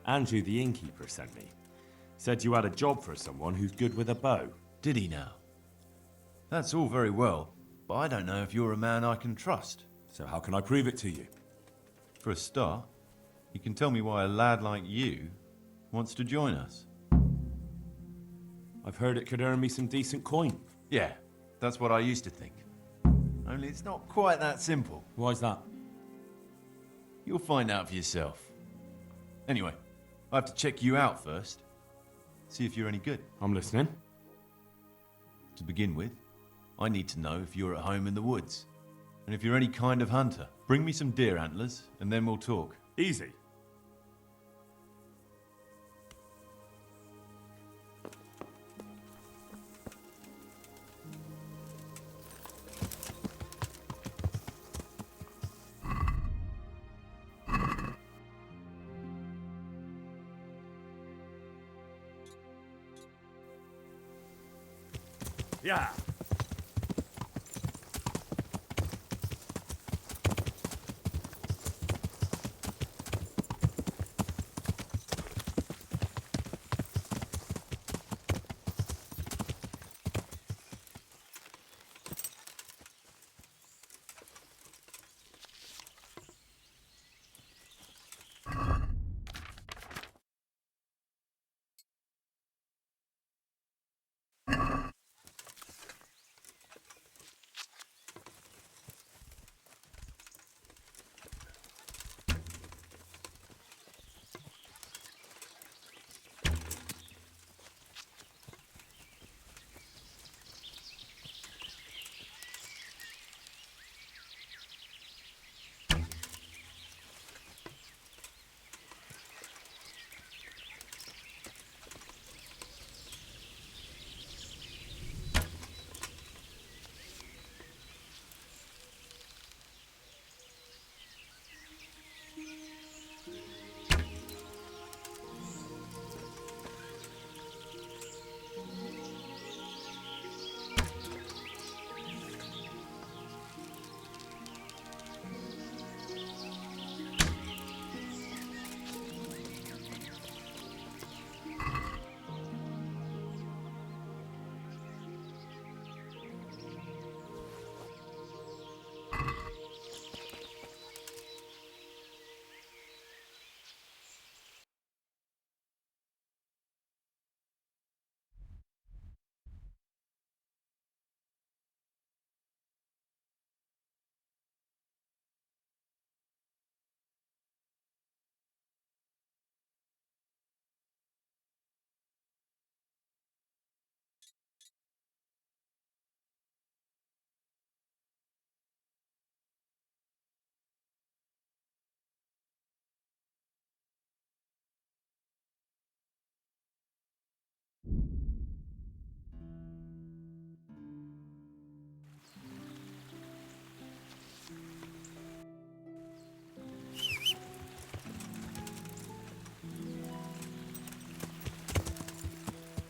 Andrew the innkeeper sent me. Said you had a job for someone who's good with a bow. Did he now? That's all very well, but I don't know if you're a man I can trust. So how can I prove it to you? For a start, you can tell me why a lad like you wants to join us. I've heard it could earn me some decent coin. Yeah, that's what I used to think. Only it's not quite that simple. Why's that? You'll find out for yourself. Anyway, I have to check you out first. See if you're any good. I'm listening. To begin with, I need to know if you're at home in the woods. And if you're any kind of hunter. Bring me some deer antlers, and then we'll talk. Easy. Yeah.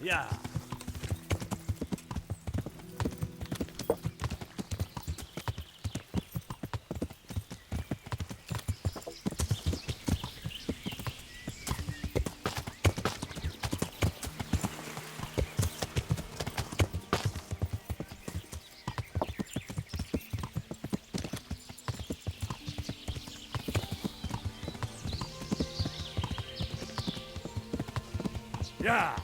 Yeah. Yeah.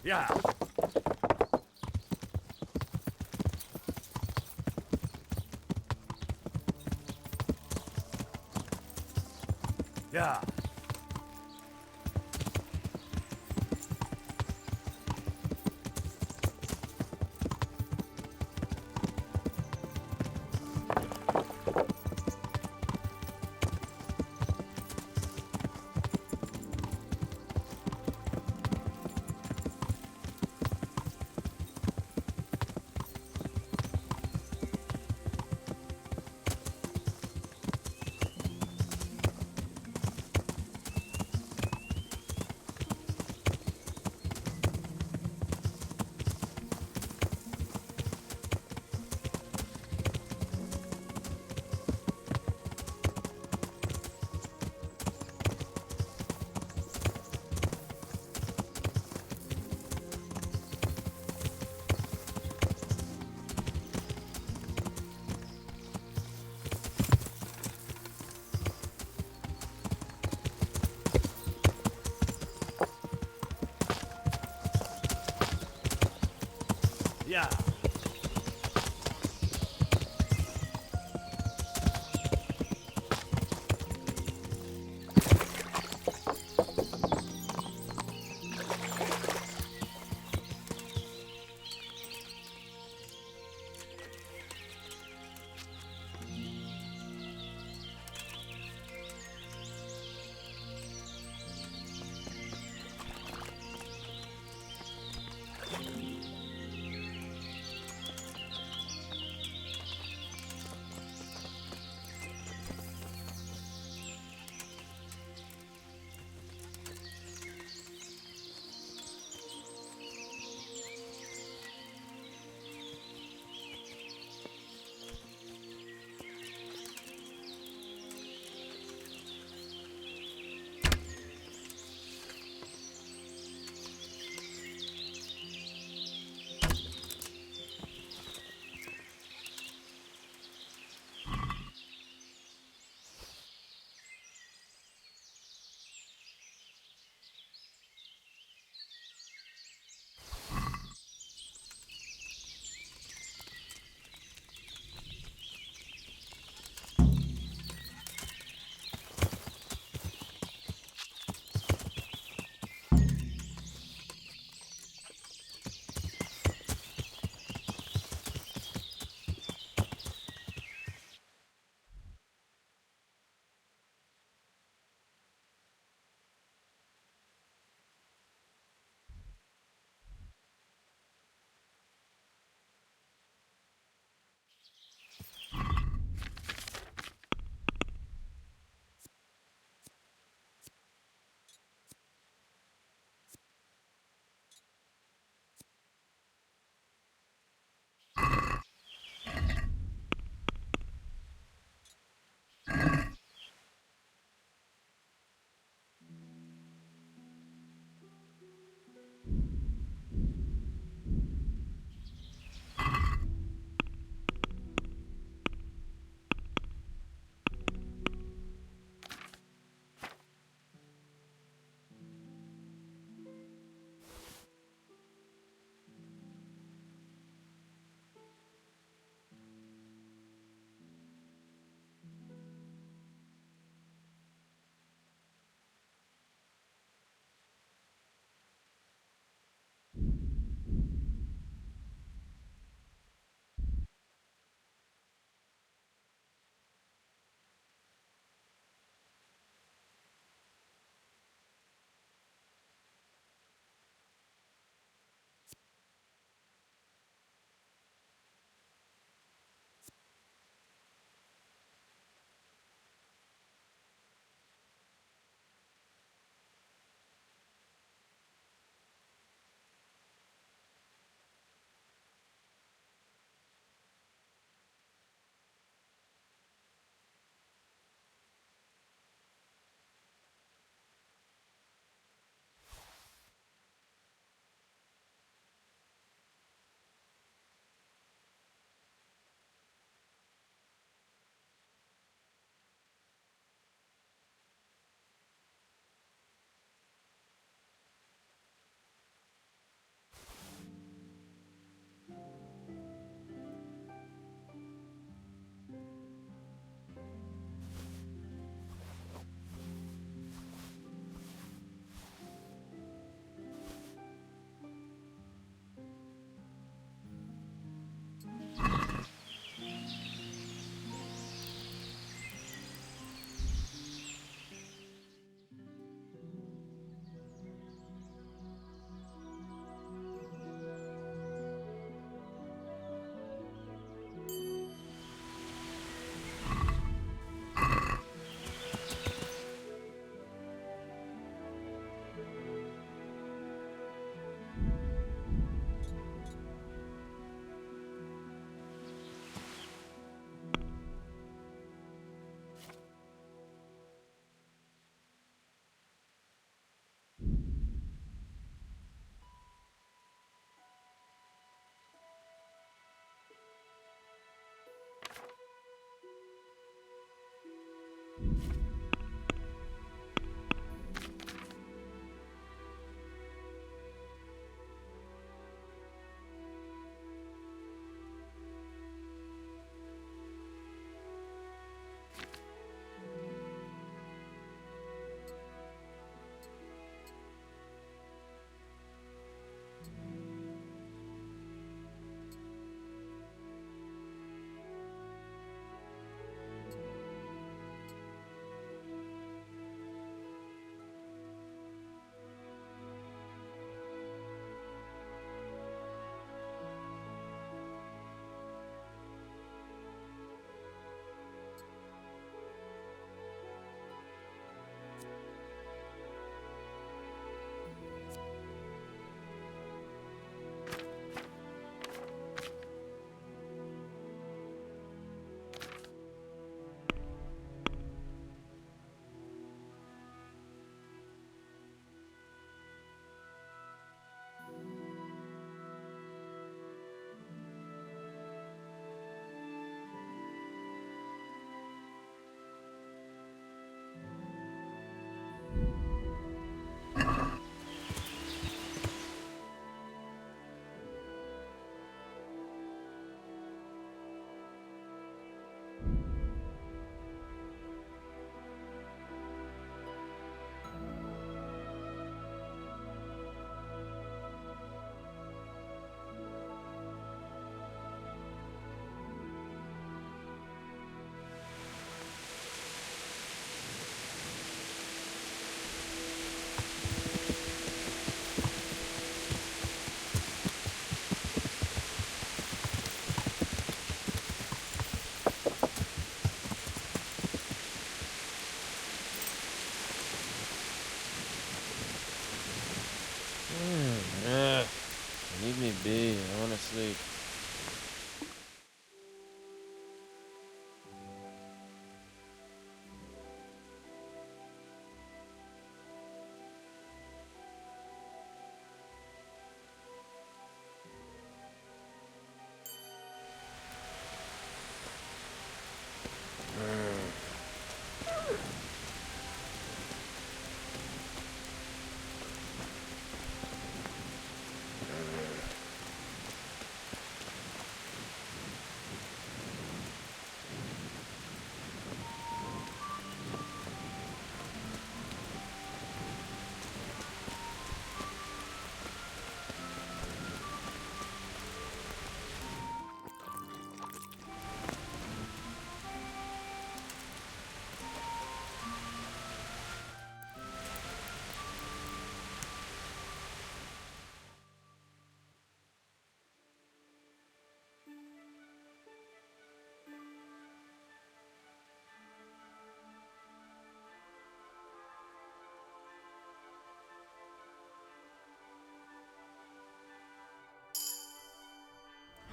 Yeah. Yeah. Yeah.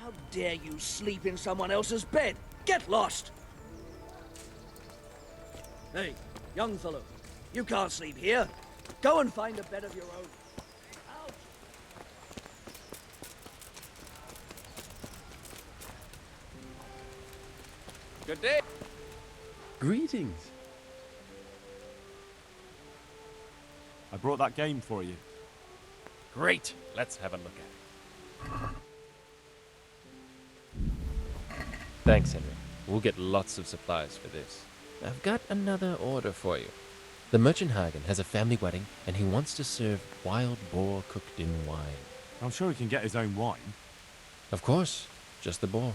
How dare you sleep in someone else's bed? Get lost! Hey, young fellow, you can't sleep here. Go and find a bed of your own. Out! Good day. Greetings. I brought that game for you. Great. Let's have a look at it. Thanks, Henry. We'll get lots of supplies for this. I've got another order for you. The merchant Hagen has a family wedding, and he wants to serve wild boar cooked in wine. I'm sure he can get his own wine. Of course, just the boar.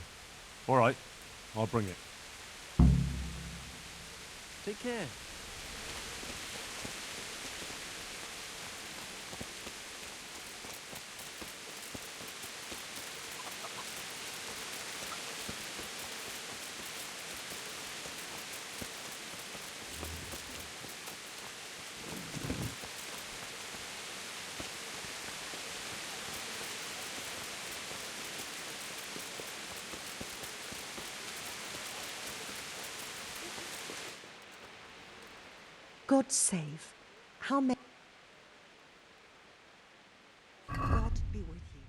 All right, I'll bring it. Take care. God save. How many? God be with you.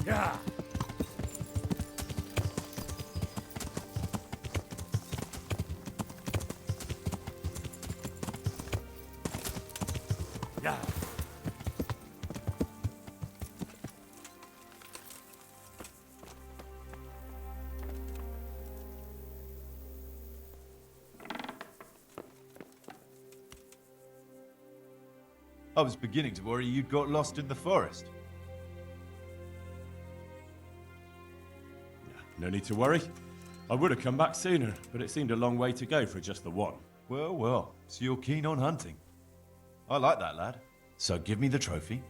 Yeah. Yeah. I was beginning to worry you'd got lost in the forest. No need to worry. I would have come back sooner, but it seemed a long way to go for just the one. Well, well, so you're keen on hunting. I like that, lad. So give me the trophy,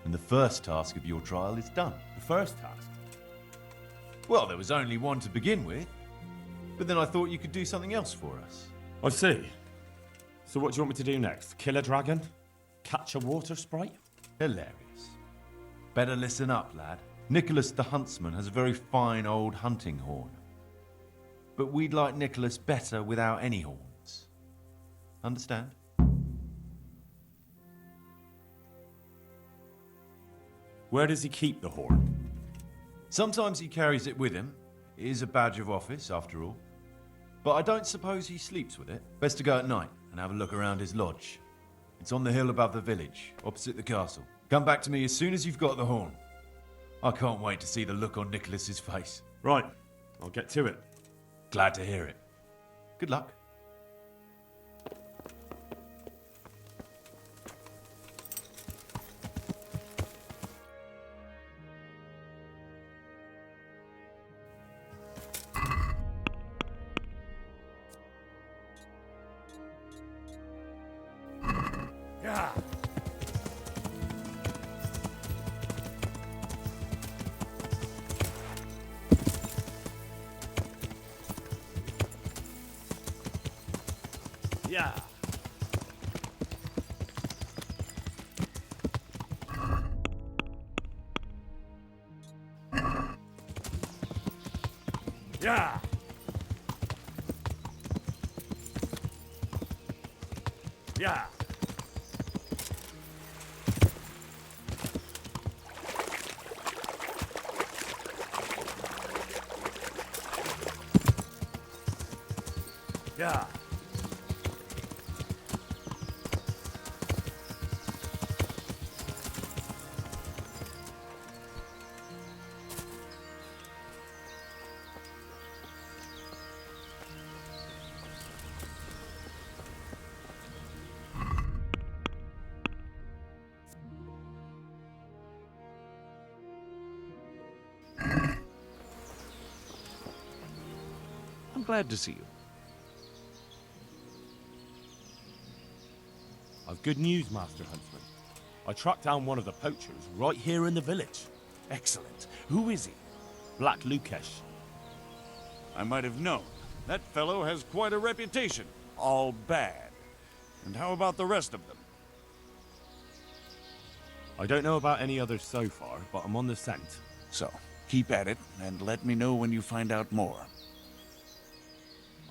and the first task of your trial is done. The first task. Well, there was only one to begin with, but then I thought you could do something else for us. I see. So what do you want me to do next? Kill a dragon? Catch a water sprite? Hilarious. Better listen up, lad. Nicholas the Huntsman has a very fine old hunting horn. But we'd like Nicholas better without any horns. Understand? Where does he keep the horn? Sometimes he carries it with him. It is a badge of office, after all. But I don't suppose he sleeps with it. Best to go at night and have a look around his lodge. It's on the hill above the village, opposite the castle. Come back to me as soon as you've got the horn. I can't wait to see the look on Nicholas's face. Right, I'll get to it. Glad to hear it. Good luck. Yeah. Yeah. Yeah. Yeah. Yeah. I'm glad to see you. I've good news, Master Huntsman. I tracked down one of the poachers right here in the village. Excellent. Who is he? Black Lukesh. I might have known. That fellow has quite a reputation. All bad. And how about the rest of them? I don't know about any others so far, but I'm on the scent. So, keep at it, and let me know when you find out more.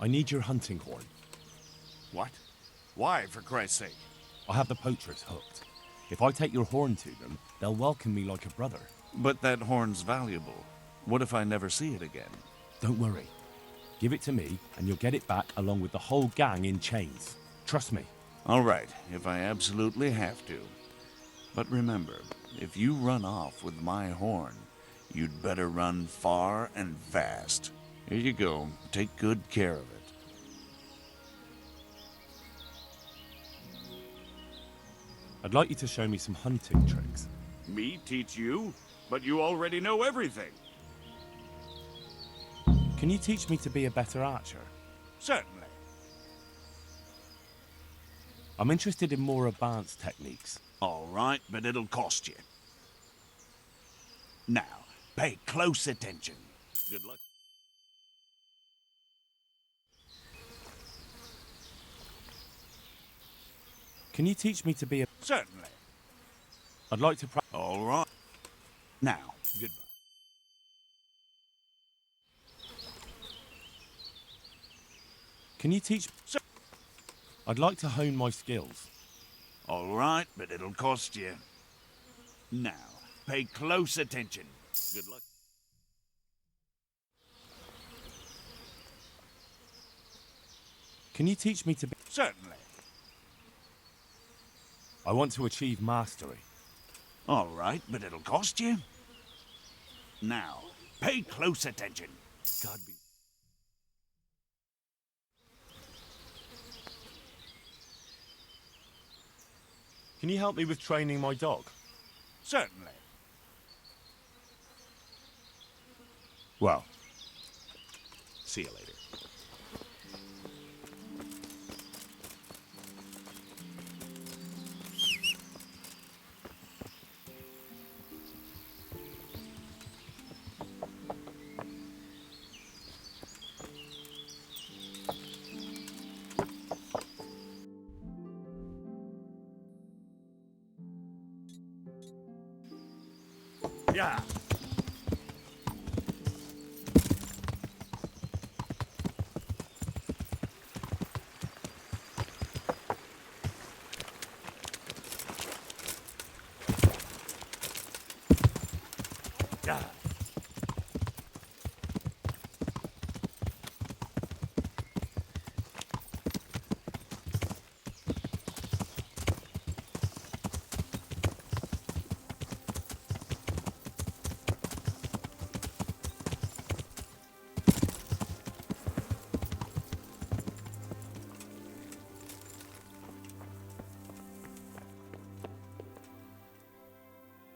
I need your hunting horn. What? Why, for Christ's sake? I have the poachers hooked. If I take your horn to them, they'll welcome me like a brother. But that horn's valuable. What if I never see it again? Don't worry. Give it to me, and you'll get it back along with the whole gang in chains. Trust me. All right, if I absolutely have to. But remember, if you run off with my horn, you'd better run far and fast. Here you go. Take good care of it. I'd like you to show me some hunting tricks. Me teach you? But you already know everything. Can you teach me to be a better archer? Certainly. I'm interested in more advanced techniques. All right, but it'll cost you. Now, pay close attention. Good luck. Can you teach me to be a... Certainly. I'd like to All right. Now, goodbye. Can you teach... I'd like to hone my skills. All right, but it'll cost you. Now, pay close attention. Good luck. Can you teach me to be... Certainly. I want to achieve mastery. All right, but it'll cost you. Now, pay close attention. God be... Can you help me with training my dog? Certainly. Well, see you later. Yeah. Yeah.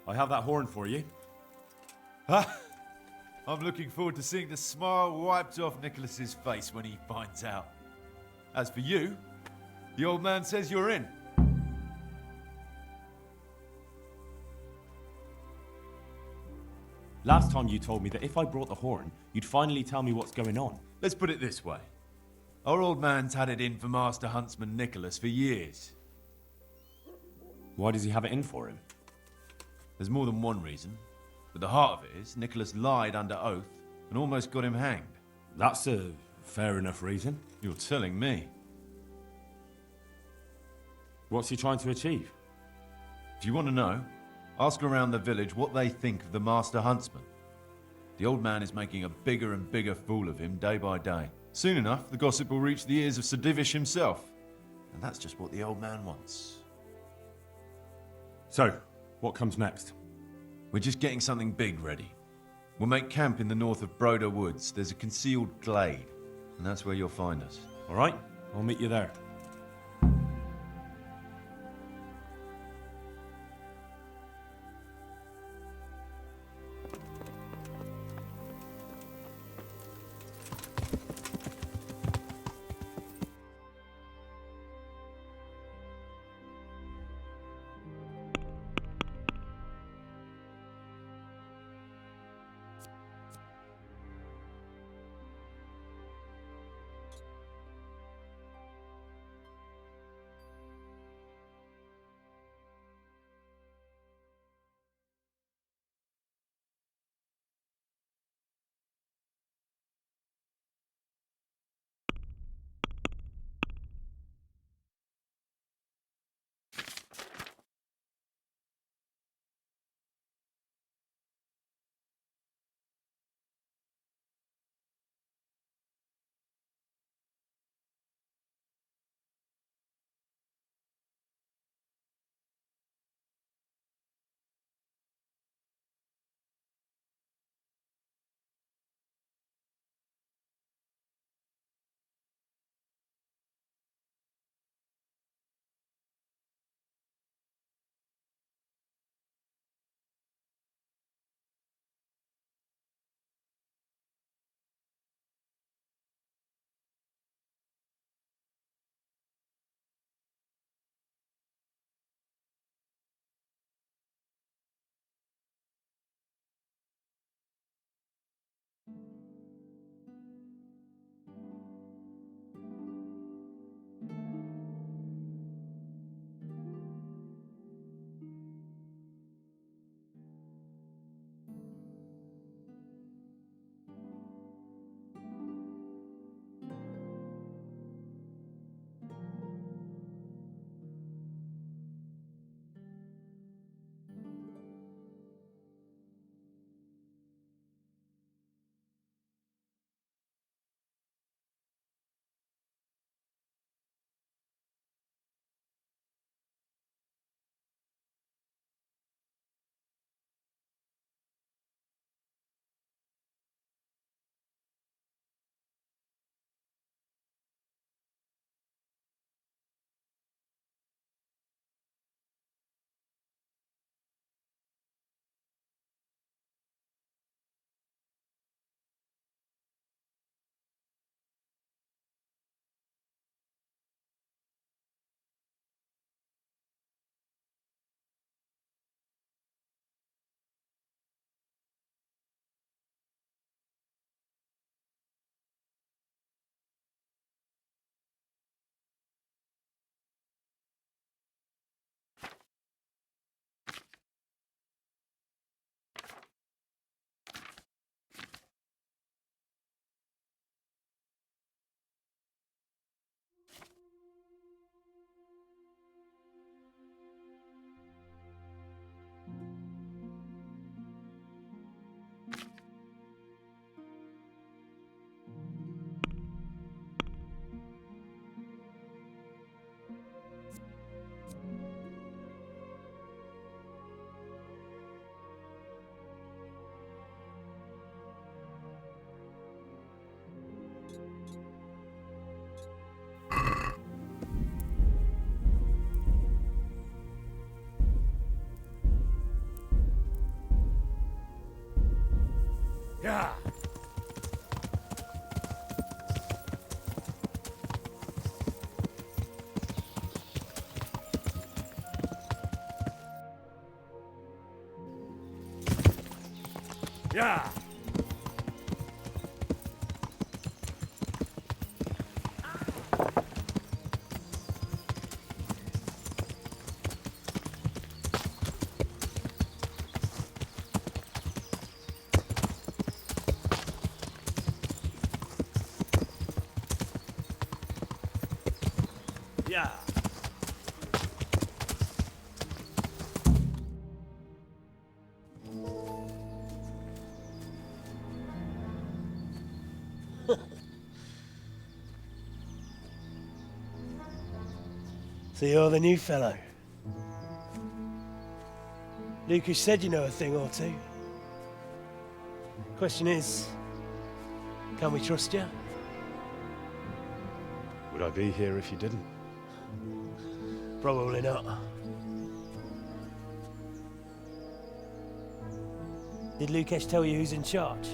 I have that horn for you. I'm looking forward to seeing the smile wiped off Nicholas's face when he finds out. As for you, the old man says you're in. Last time you told me that if I brought the horn, you'd finally tell me what's going on. Let's put it this way. Our old man's had it in for Master Huntsman Nicholas for years. Why does he have it in for him? There's more than one reason, but the heart of it is Nicholas lied under oath and almost got him hanged. That's a fair enough reason. You're telling me. What's he trying to achieve? If you want to know, ask around the village what they think of the Master Huntsman. The old man is making a bigger and bigger fool of him day by day. Soon enough, the gossip will reach the ears of Sir Divish himself. And that's just what the old man wants. So, what comes next? We're just getting something big ready. We'll make camp in the north of Broder Woods. There's a concealed glade, and that's where you'll find us. All right, I'll meet you there. Yeah. Yeah. Yeah. So you're the new fellow. Lucas said you know a thing or two. Question is, can we trust you? Would I be here if you didn't? Probably not. Did Lucas tell you who's in charge?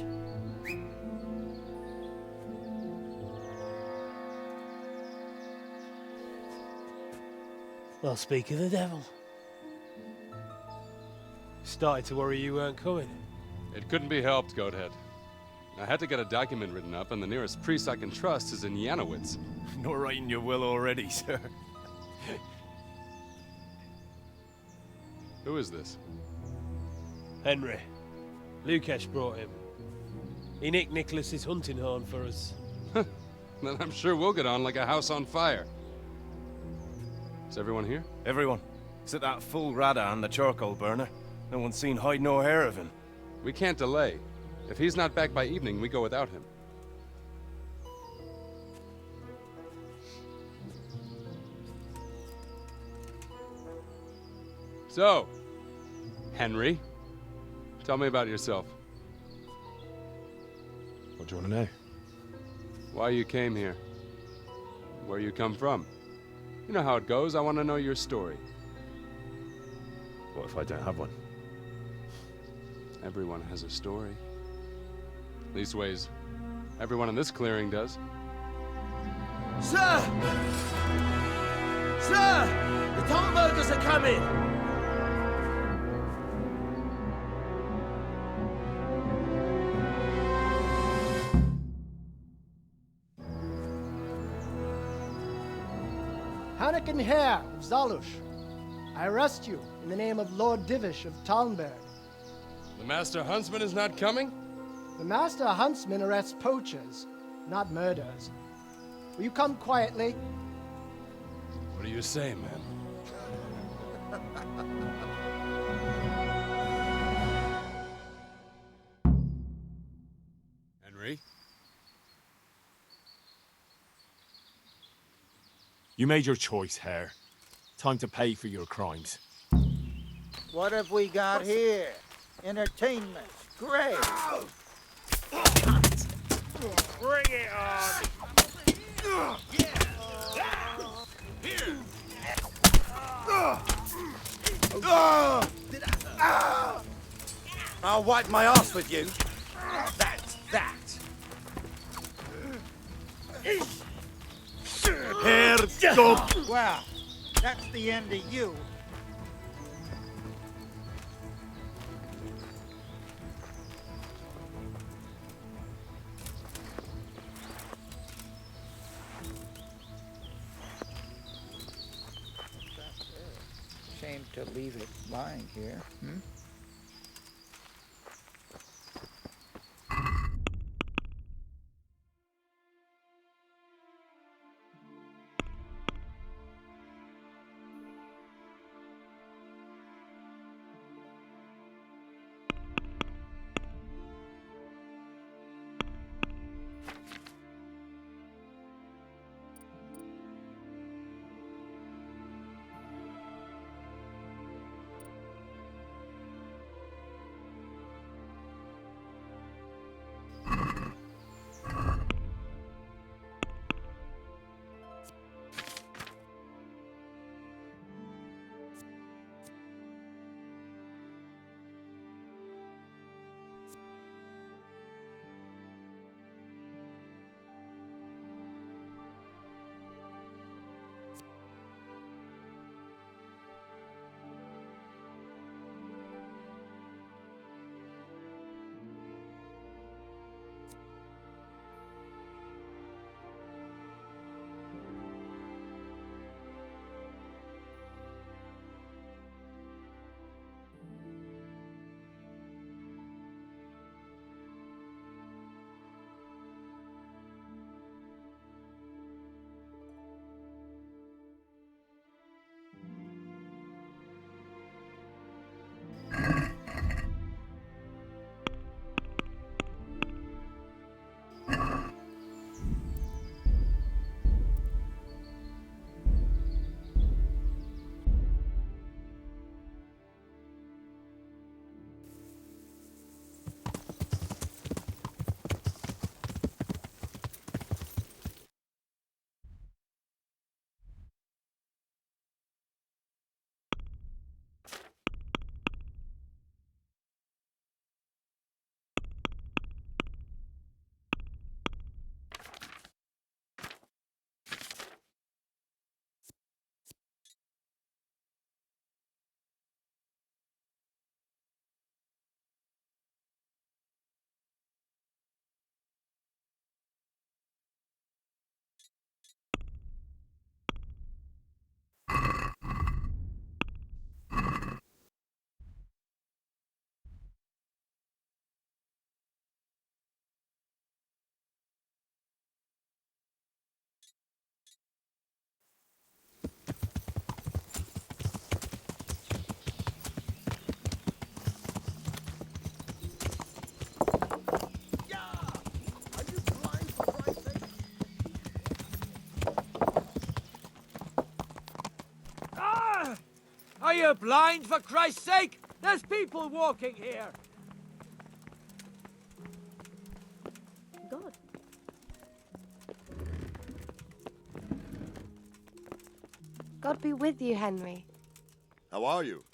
Well, speak of the devil. Started to worry you weren't coming. It couldn't be helped, Goathead. I had to get a document written up, and the nearest priest I can trust is in Janowitz. Not writing your will already, sir. Who is this? Henry. Lucas brought him. He nicked Nicholas's hunting horn for us. Then I'm sure we'll get on like a house on fire. Is everyone here? Everyone. Except that fool Rada and the charcoal burner. No one's seen hide nor hair of him. We can't delay. If he's not back by evening, we go without him. So, Henry, tell me about yourself. What do you want to know? Why you came here. Where you come from. You know how it goes. I want to know your story. What if I don't have one? Everyone has a story. Leastways, everyone in this clearing does. Sir! Sir! The Tomburgers are coming! Hannikin Hare of Zalush, I arrest you in the name of Lord Divish of Talmberg. The Master Huntsman is not coming? The Master Huntsman arrests poachers, not murderers. Will you come quietly? What do you say, man? Henry? You made your choice, Hare. Time to pay for your crimes. What have we got here? Entertainment. Great. Bring it on! I'll wipe my ass with you. That's that. Here, go! Well, that's the end of you. Shame to leave it lying here, hmm? you blind, for Christ's sake? There's people walking here! God. God be with you, Henry. How are you?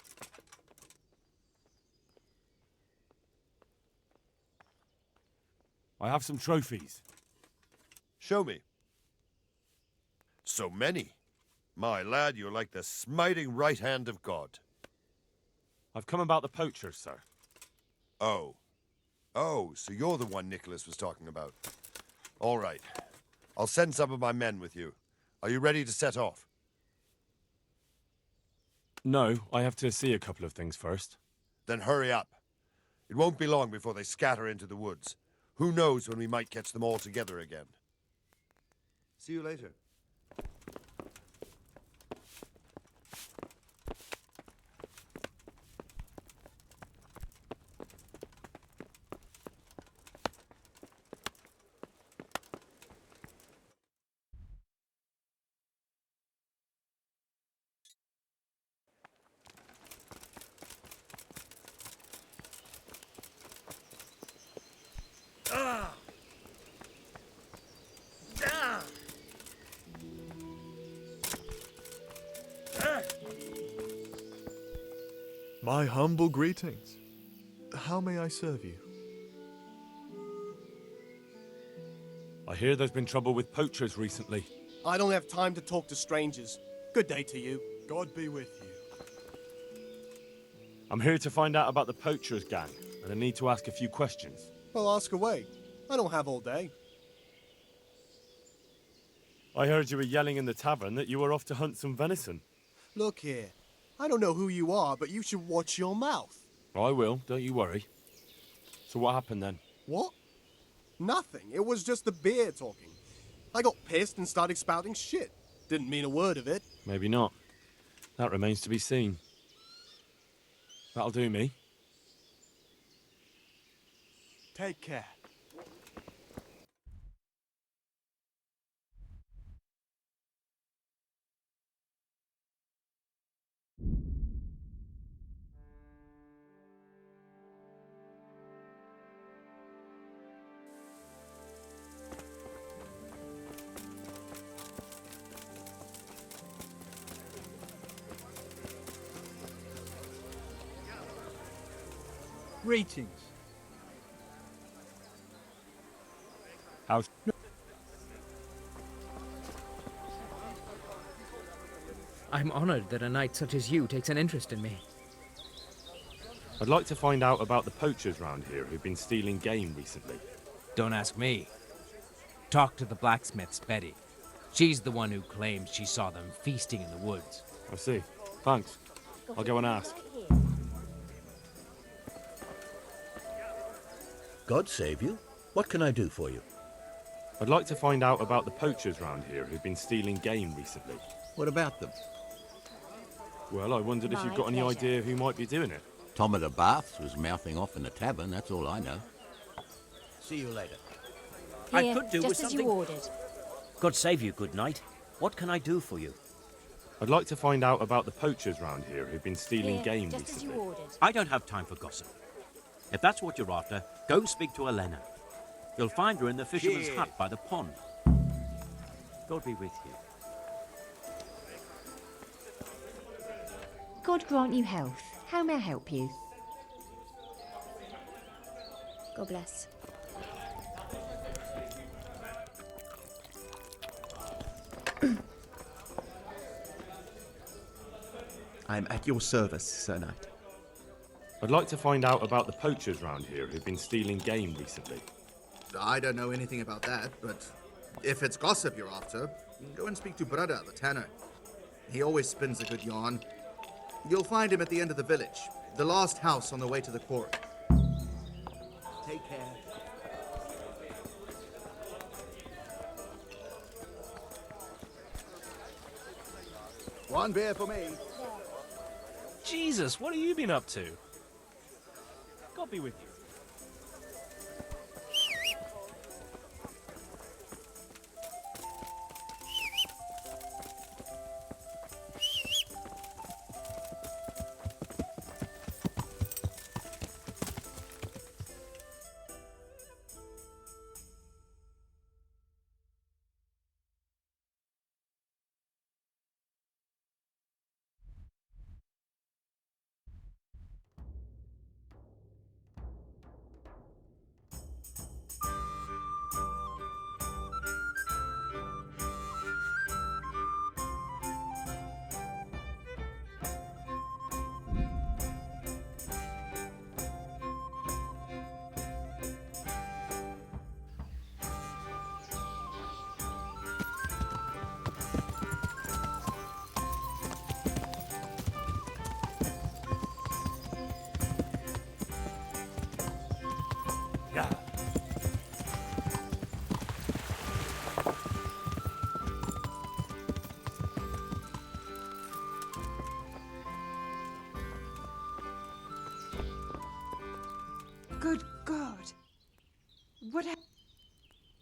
I have some trophies. Show me. So many. My lad, you're like the smiting right hand of God. I've come about the poachers, sir. Oh. Oh, so you're the one Nicholas was talking about. All right. I'll send some of my men with you. Are you ready to set off? No, I have to see a couple of things first. Then hurry up. It won't be long before they scatter into the woods. Who knows when we might catch them all together again. See you later. My humble greetings. How may I serve you? I hear there's been trouble with poachers recently. I don't have time to talk to strangers. Good day to you. God be with you. I'm here to find out about the poachers gang, and I need to ask a few questions. Well, ask away. I don't have all day. I heard you were yelling in the tavern that you were off to hunt some venison. Look here. I don't know who you are, but you should watch your mouth. I will, don't you worry. So what happened then? What? Nothing. It was just the beer talking. I got pissed and started spouting shit. Didn't mean a word of it. Maybe not. That remains to be seen. That'll do me. Take care. Greetings. How's... I'm honored that a knight such as you takes an interest in me. I'd like to find out about the poachers round here who've been stealing game recently. Don't ask me. Talk to the blacksmith's Betty. She's the one who claims she saw them feasting in the woods. I see. Thanks. I'll go and ask. God save you. What can I do for you? I'd like to find out about the poachers round here who've been stealing game recently. What about them? Well, I wondered if you've got any idea who might be doing it. Tom of the Baths was mouthing off in the tavern, that's all I know. See you later. I could do with just as something. you ordered. God save you, good knight. What can I do for you? I'd like to find out about the poachers round here who've been stealing game just as you recently. ordered. I don't have time for gossip. If that's what you're after, go speak to Elena. You'll find her in the fisherman's hut by the pond. God be with you. God grant you health. How may I help you? God bless. I'm at your service, Sir Knight. I'd like to find out about the poachers round here who've been stealing game recently. I don't know anything about that, but if it's gossip you're after, go and speak to Brother, the tanner. He always spins a good yarn. You'll find him at the end of the village, the last house on the way to the quarry. Take care. One beer for me. Jesus, what have you been up to? God be with you.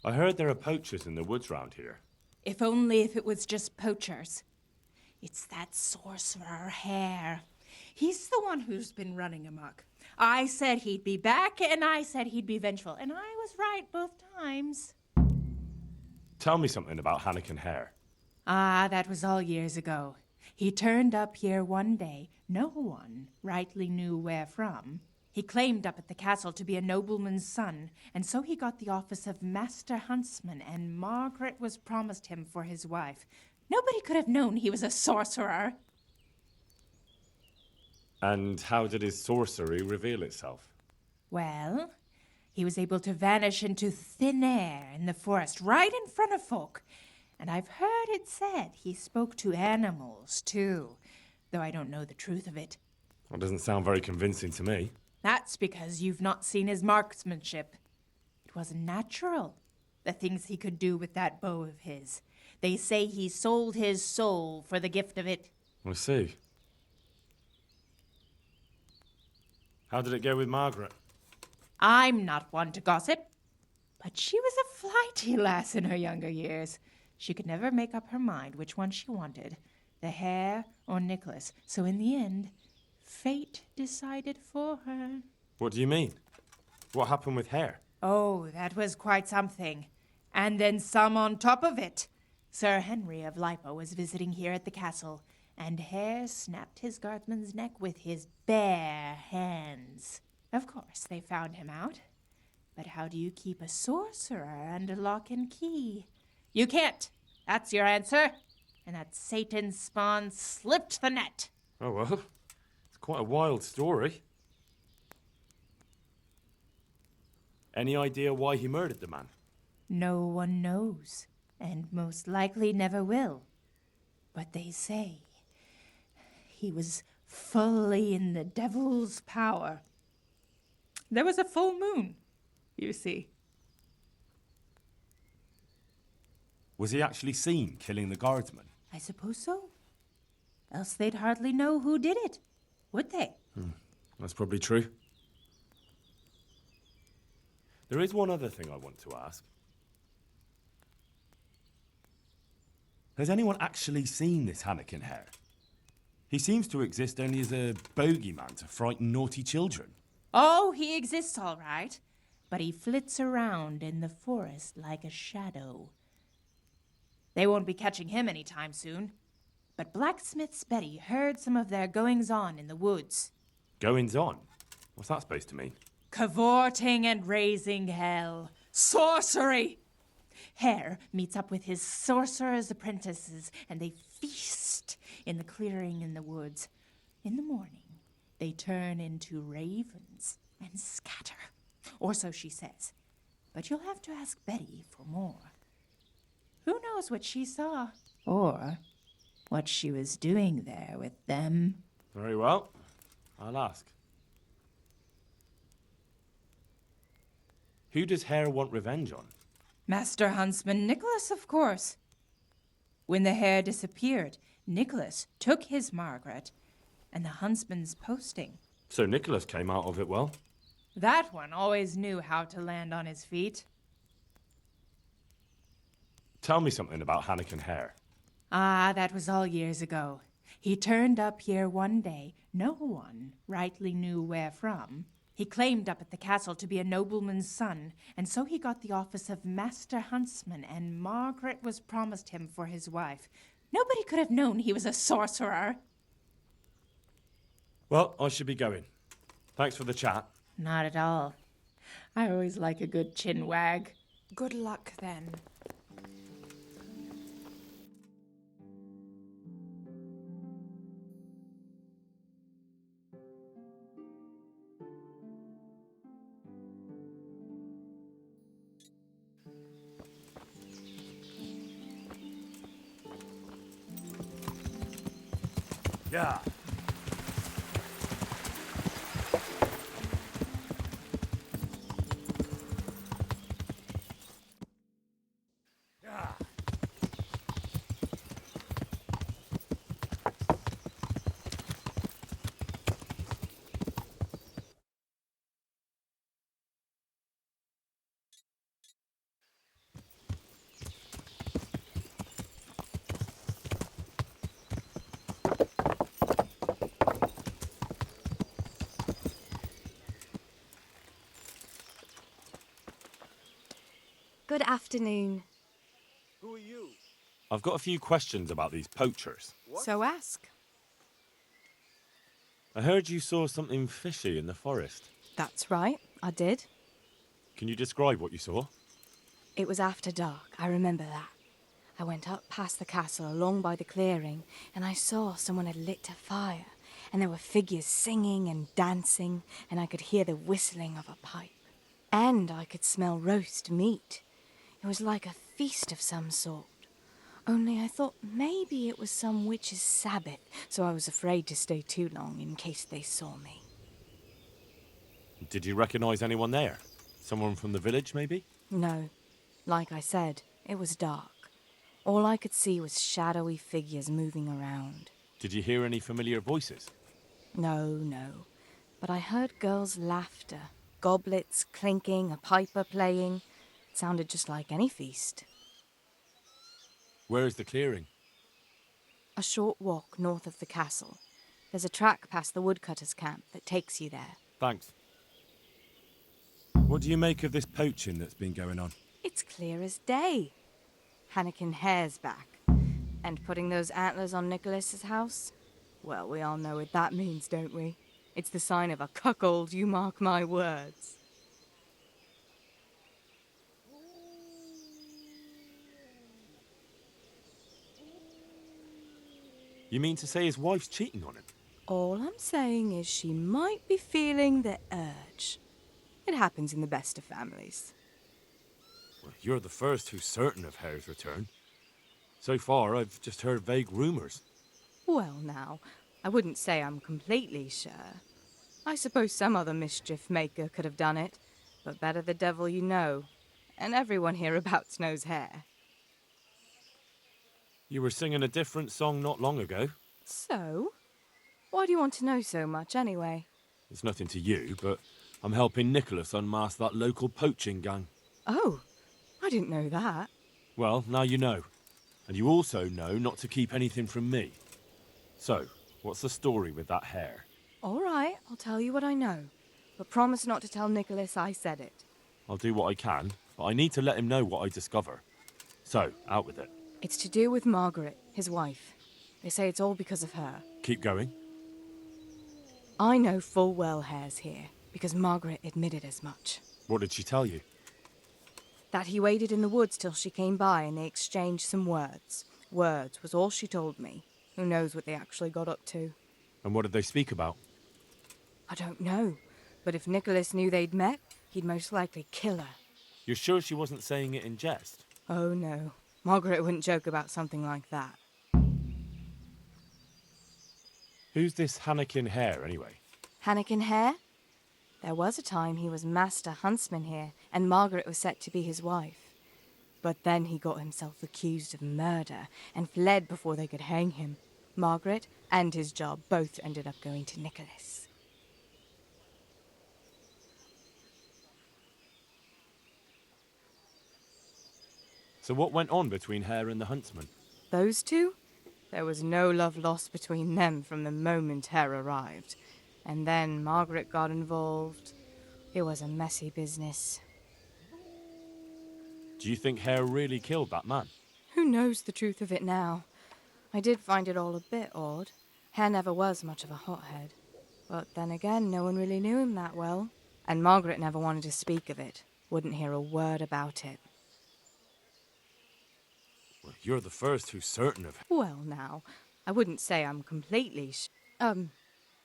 I heard there are poachers in the woods round here. If only if it was just poachers. It's that sorcerer Hare. He's the one who's been running amok. I said he'd be back, and I said he'd be vengeful, and I was right both times. Tell me something about Hannikin Hare. Ah, that was all years ago. He turned up here one day, no one rightly knew where from. He claimed up at the castle to be a nobleman's son, and so he got the office of Master Huntsman, and Margaret was promised him for his wife. Nobody could have known he was a sorcerer. And how did his sorcery reveal itself? Well, he was able to vanish into thin air in the forest right in front of folk. And I've heard it said he spoke to animals, too, though I don't know the truth of it. That doesn't sound very convincing to me. That's because you've not seen his marksmanship. It wasn't natural, the things he could do with that bow of his. They say he sold his soul for the gift of it. I see. How did it go with Margaret? I'm not one to gossip, but she was a flighty lass in her younger years. She could never make up her mind which one she wanted, the Hare or Nicholas. So in the end, fate decided for her. What do you mean? What happened with Hare? Oh, that was quite something. And then some on top of it. Sir Henry of Lipa was visiting here at the castle, and Hare snapped his guardsman's neck with his bare hands. Of course, they found him out. But how do you keep a sorcerer under lock and key? You can't. That's your answer. And that Satan's spawn slipped the net. Oh, well, it's quite a wild story. Any idea why he murdered the man? No one knows, and most likely never will. But they say he was fully in the devil's power. There was a full moon, you see. Was he actually seen killing the guardsman? I suppose so. Else they'd hardly know who did it, would they? That's probably true. There is one other thing I want to ask. Has anyone actually seen this Hannikin Hare? He seems to exist only as a bogeyman to frighten naughty children. Oh, he exists all right, but he flits around in the forest like a shadow. They won't be catching him any time soon, but Blacksmith's Betty heard some of their goings-on in the woods. Goings-on? What's that supposed to mean? Cavorting and raising hell. Sorcery! Hare meets up with his sorcerer's apprentices, and they feast in the clearing in the woods. In the morning, they turn into ravens and scatter. Or so she says. But you'll have to ask Betty for more. Who knows what she saw? Or what she was doing there with them? Very well. I'll ask. Who does Hare want revenge on? Master Huntsman Nicholas, of course. When the Hare disappeared, Nicholas took his Margaret and the huntsman's posting. So Nicholas came out of it well. That one always knew how to land on his feet. Tell me something about Hannikin Hare. Ah, that was all years ago. He turned up here one day, no one rightly knew where from. He claimed up at the castle to be a nobleman's son, and so he got the office of Master Huntsman, and Margaret was promised him for his wife. Nobody could have known he was a sorcerer. Well, I should be going. Thanks for the chat. Not at all. I always like a good chin wag. Good luck, then. Yeah. Good afternoon. Who are you? I've got a few questions about these poachers. So ask. I heard you saw something fishy in the forest. That's right, I did. Can you describe what you saw? It was after dark, I remember that. I went up past the castle along by the clearing, and I saw someone had lit a fire, and there were figures singing and dancing, and I could hear the whistling of a pipe. And I could smell roast meat. It was like a feast of some sort. Only I thought maybe it was some witch's sabbath, so I was afraid to stay too long in case they saw me. Did you recognize anyone there? Someone from the village, maybe? No. Like I said, it was dark. All I could see was shadowy figures moving around. Did you hear any familiar voices? No. But I heard girls' laughter, goblets clinking, a piper playing. It sounded just like any feast. Where is the clearing? A short walk north of the castle. There's a track past the woodcutter's camp that takes you there. Thanks. What do you make of this poaching that's been going on? It's clear as day. Hannikin hare's back. And putting those antlers on Nicholas's house? Well, we all know what that means, don't we? It's the sign of a cuckold, you mark my words. You mean to say his wife's cheating on him? All I'm saying is she might be feeling the urge. It happens in the best of families. Well, you're the first who's certain of Hare's return. So far, I've just heard vague rumours. Well, now, I wouldn't say I'm completely sure. I suppose some other mischief maker could have done it, but better the devil you know. And everyone hereabouts knows Hare. You were singing a different song not long ago. So? Why do you want to know so much, anyway? It's nothing to you, but I'm helping Nicholas unmask that local poaching gang. Oh, I didn't know that. Well, now you know. And you also know not to keep anything from me. So, what's the story with that Hare? All right, I'll tell you what I know. But promise not to tell Nicholas I said it. I'll do what I can, but I need to let him know what I discover. So, out with it. It's to do with Margaret, his wife. They say it's all because of her. Keep going. I know full well Hare's here, because Margaret admitted as much. What did she tell you? That he waited in the woods till she came by and they exchanged some words. Words was all she told me. Who knows what they actually got up to? And what did they speak about? I don't know. But if Nicholas knew they'd met, he'd most likely kill her. You're sure she wasn't saying it in jest? Oh, no. Margaret wouldn't joke about something like that. Who's this Hannikin Hare, anyway? Hannikin Hare? There was a time he was master huntsman here, and Margaret was set to be his wife. But then he got himself accused of murder and fled before they could hang him. Margaret and his job both ended up going to Nicholas. So what went on between Hare and the huntsman? Those two? There was no love lost between them from the moment Hare arrived. And then Margaret got involved. It was a messy business. Do you think Hare really killed that man? Who knows the truth of it now? I did find it all a bit odd. Hare never was much of a hothead. But then again, no one really knew him that well. And Margaret never wanted to speak of it. Wouldn't hear a word about it. Well, you're the first who's certain of... Well, now, I wouldn't say I'm completely But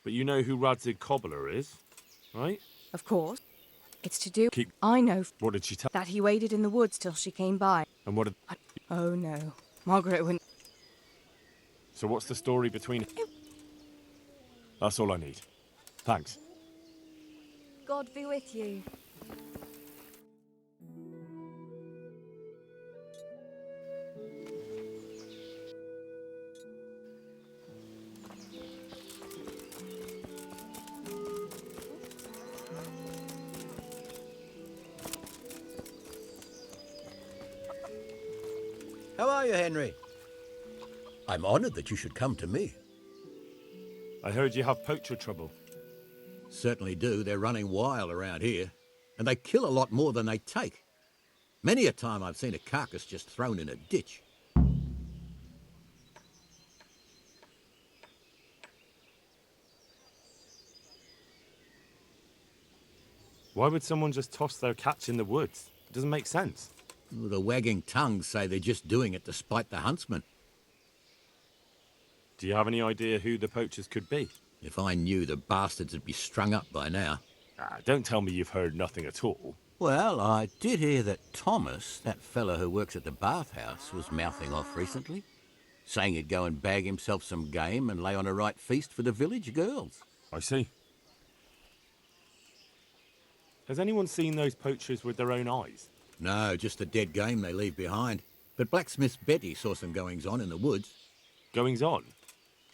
you know who Radzig Kobyla is, right? Of course. It's to do... Keep... I know... What did she tell... That he waited in the woods till she came by. And what did... Oh, no. Margaret wouldn't... So what's the story between... That's all I need. Thanks. God be with you. How are you, Henry? I'm honored that you should come to me. I heard you have poacher trouble. Certainly do. They're running wild around here. And they kill a lot more than they take. Many a time I've seen a carcass just thrown in a ditch. Why would someone just toss their catch in the woods? It doesn't make sense. Well, the wagging tongues say they're just doing it to spite the huntsman. Do you have any idea who the poachers could be? If I knew, the bastards would be strung up by now. Don't tell me you've heard nothing at all. Well, I did hear that Thomas, that fellow who works at the bathhouse, was mouthing off recently, saying he'd go and bag himself some game and lay on a right feast for the village girls. I see. Has anyone seen those poachers with their own eyes? No, just the dead game they leave behind. But blacksmith Betty saw some goings-on in the woods. Goings-on?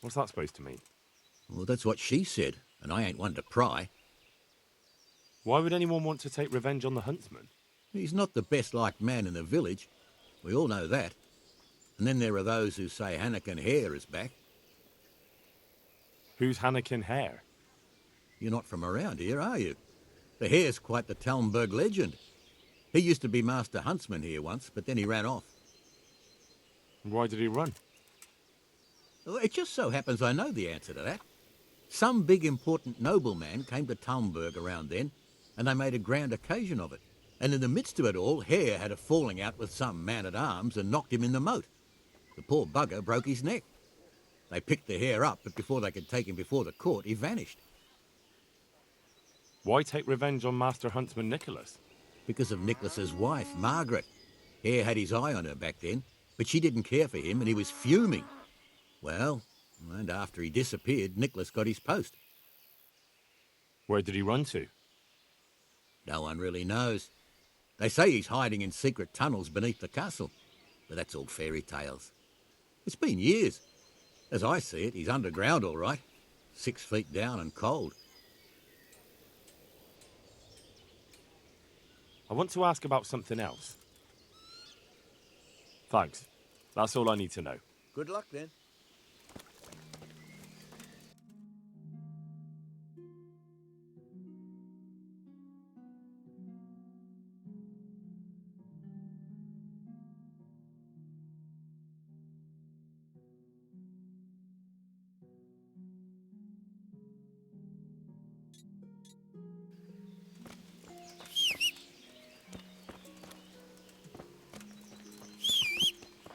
What's that supposed to mean? Well, that's what she said, and I ain't one to pry. Why would anyone want to take revenge on the huntsman? He's not the best-liked man in the village. We all know that. And then there are those who say Hannikin Hare is back. Who's Hannikin Hare? You're not from around here, are you? The Hare's quite the Talmberg legend. He used to be master huntsman here once, but then he ran off. Why did he run? Well, it just so happens I know the answer to that. Some big important nobleman came to Talmberg around then, and they made a grand occasion of it. And in the midst of it all, Hare had a falling out with some man-at-arms and knocked him in the moat. The poor bugger broke his neck. They picked the Hare up, but before they could take him before the court, he vanished. Why take revenge on Master Huntsman Nicholas? Because of Nicholas's wife, Margaret. Hare had his eye on her back then, but she didn't care for him and he was fuming. Well, and after he disappeared, Nicholas got his post. Where did he run to? No one really knows. They say he's hiding in secret tunnels beneath the castle, but that's all fairy tales. It's been years. As I see it, he's underground all right, 6 feet down and cold. I want to ask about something else. Thanks. That's all I need to know. Good luck then.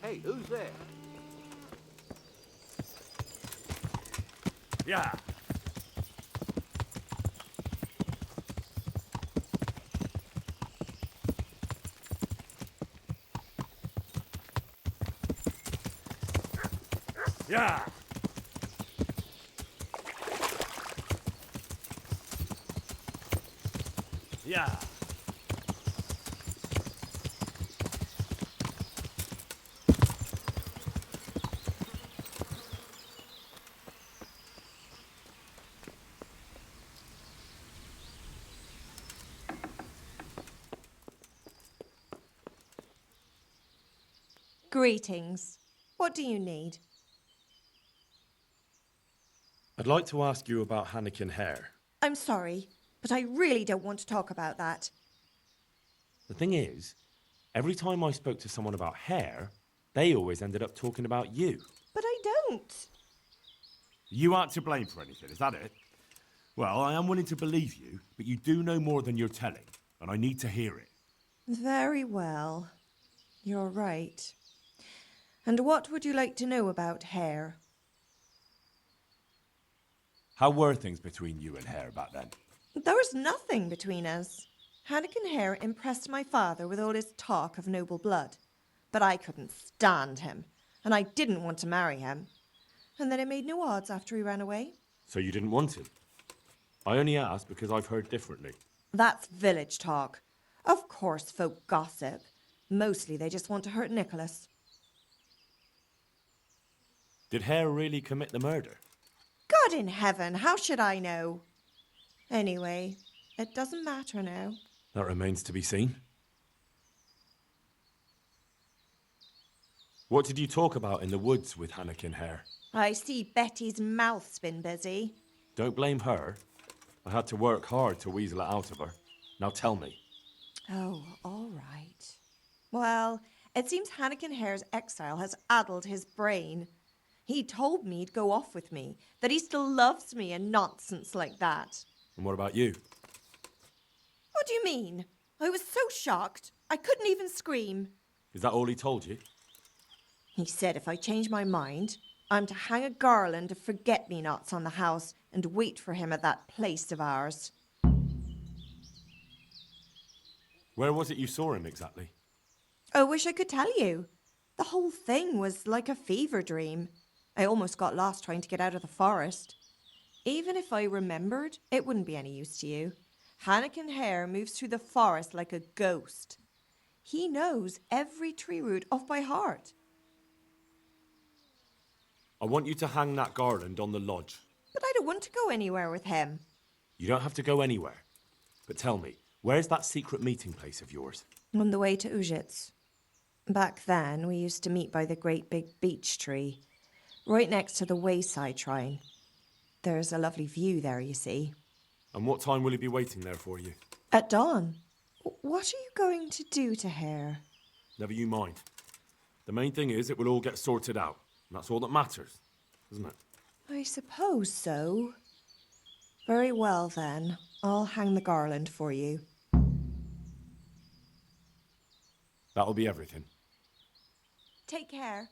Hey, who's there? Yeah. Yeah. Yeah. Greetings. What do you need? I'd like to ask you about Hannikin Hare. I'm sorry, but I really don't want to talk about that. The thing is, every time I spoke to someone about Hare, they always ended up talking about you. But I don't. You aren't to blame for anything, is that it? Well, I am willing to believe you, but you do know more than you're telling, and I need to hear it. Very well. You're right. And what would you like to know about Hare? How were things between you and Hare back then? There was nothing between us. Hannikin Hare impressed my father with all his talk of noble blood. But I couldn't stand him, and I didn't want to marry him. And then it made no odds after he ran away. So you didn't want him? I only asked because I've heard differently. That's village talk. Of course folk gossip. Mostly they just want to hurt Nicholas. Did Hare really commit the murder? God in heaven, how should I know? Anyway, it doesn't matter now. That remains to be seen. What did you talk about in the woods with Hannikin Hare? I see Betty's mouth's been busy. Don't blame her. I had to work hard to weasel it out of her. Now tell me. Oh, all right. Well, it seems Hannikin Hare's exile has addled his brain. He told me he'd go off with me, that he still loves me and nonsense like that. And what about you? What do you mean? I was so shocked, I couldn't even scream. Is that all he told you? He said if I change my mind, I'm to hang a garland of forget-me-nots on the house and wait for him at that place of ours. Where was it you saw him exactly? I wish I could tell you. The whole thing was like a fever dream. I almost got lost trying to get out of the forest. Even if I remembered, it wouldn't be any use to you. Hannikin Hare moves through the forest like a ghost. He knows every tree root off by heart. I want you to hang that garland on the lodge. But I don't want to go anywhere with him. You don't have to go anywhere. But tell me, where's that secret meeting place of yours? On the way to Ujits. Back then, we used to meet by the great big beech tree, right next to the wayside shrine. There's a lovely view there, you see. And what time will he be waiting there for you? At dawn. What are you going to do to Hare? Never you mind. The main thing is it will all get sorted out. And that's all that matters, isn't it? I suppose so. Very well, then. I'll hang the garland for you. That'll be everything. Take care.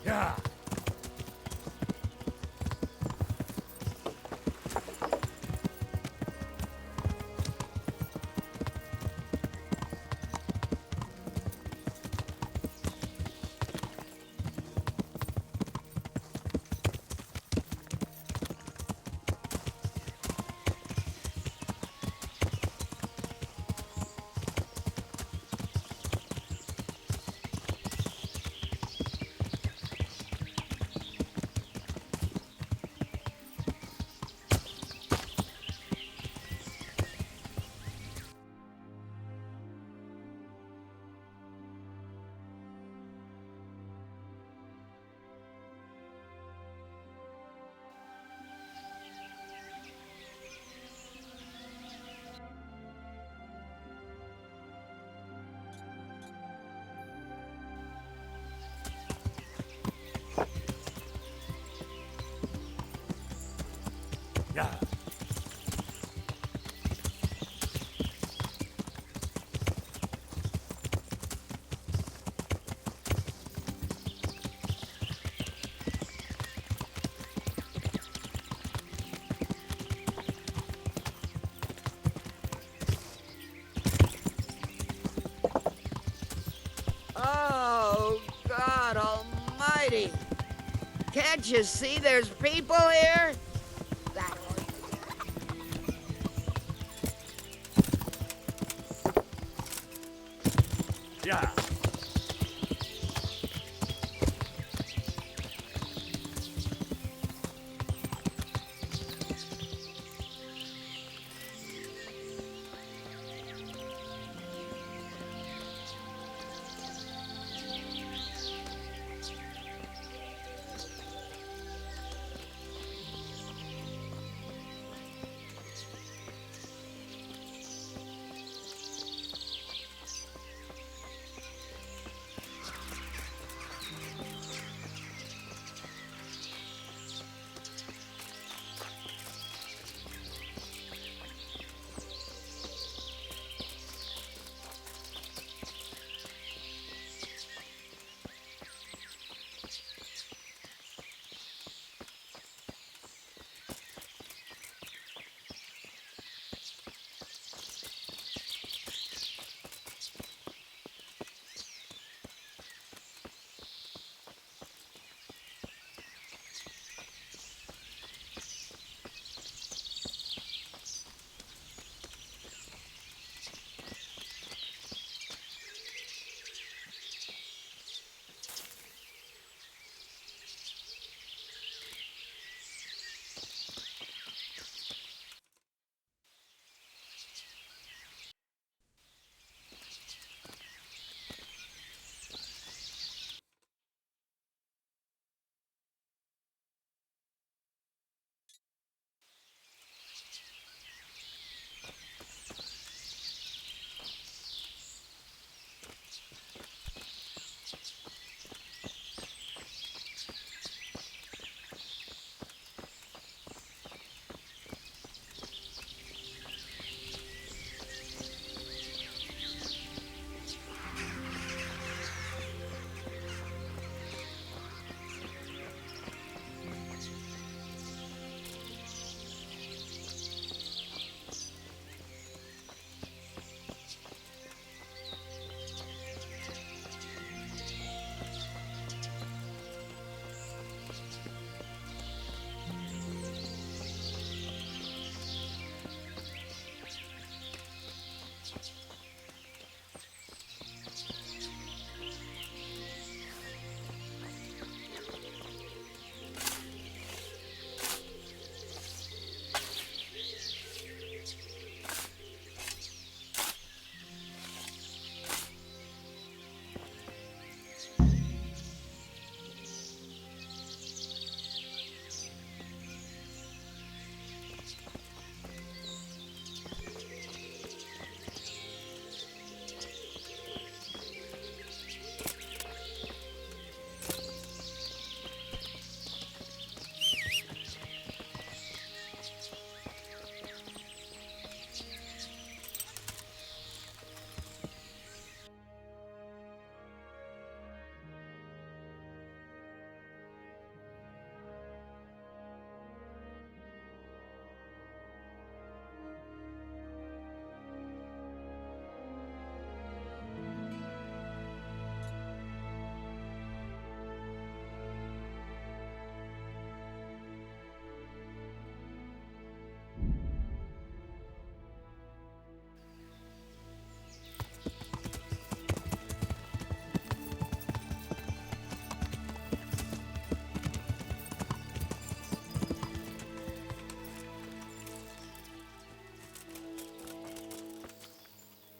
Yeah. Yeah. Oh, God almighty! Can't you see there's people here? Yeah.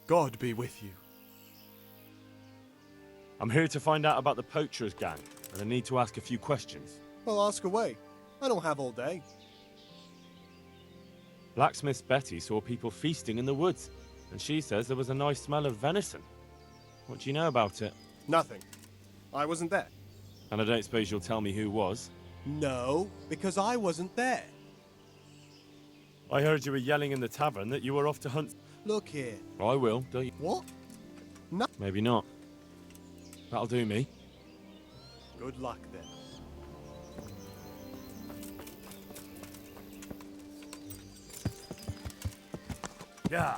God be with you. I'm here to find out about the poachers gang, and I need to ask a few questions. Well, ask away. I don't have all day. Blacksmith Betty saw people feasting in the woods, and she says there was a nice smell of venison. What do you know about it? Nothing. I wasn't there. And I don't suppose you'll tell me who was? No, because I wasn't there. I heard you were yelling in the tavern that you were off to hunt. Look here. I will, don't you? What? No. Maybe not. That'll do me. Good luck then. Yeah.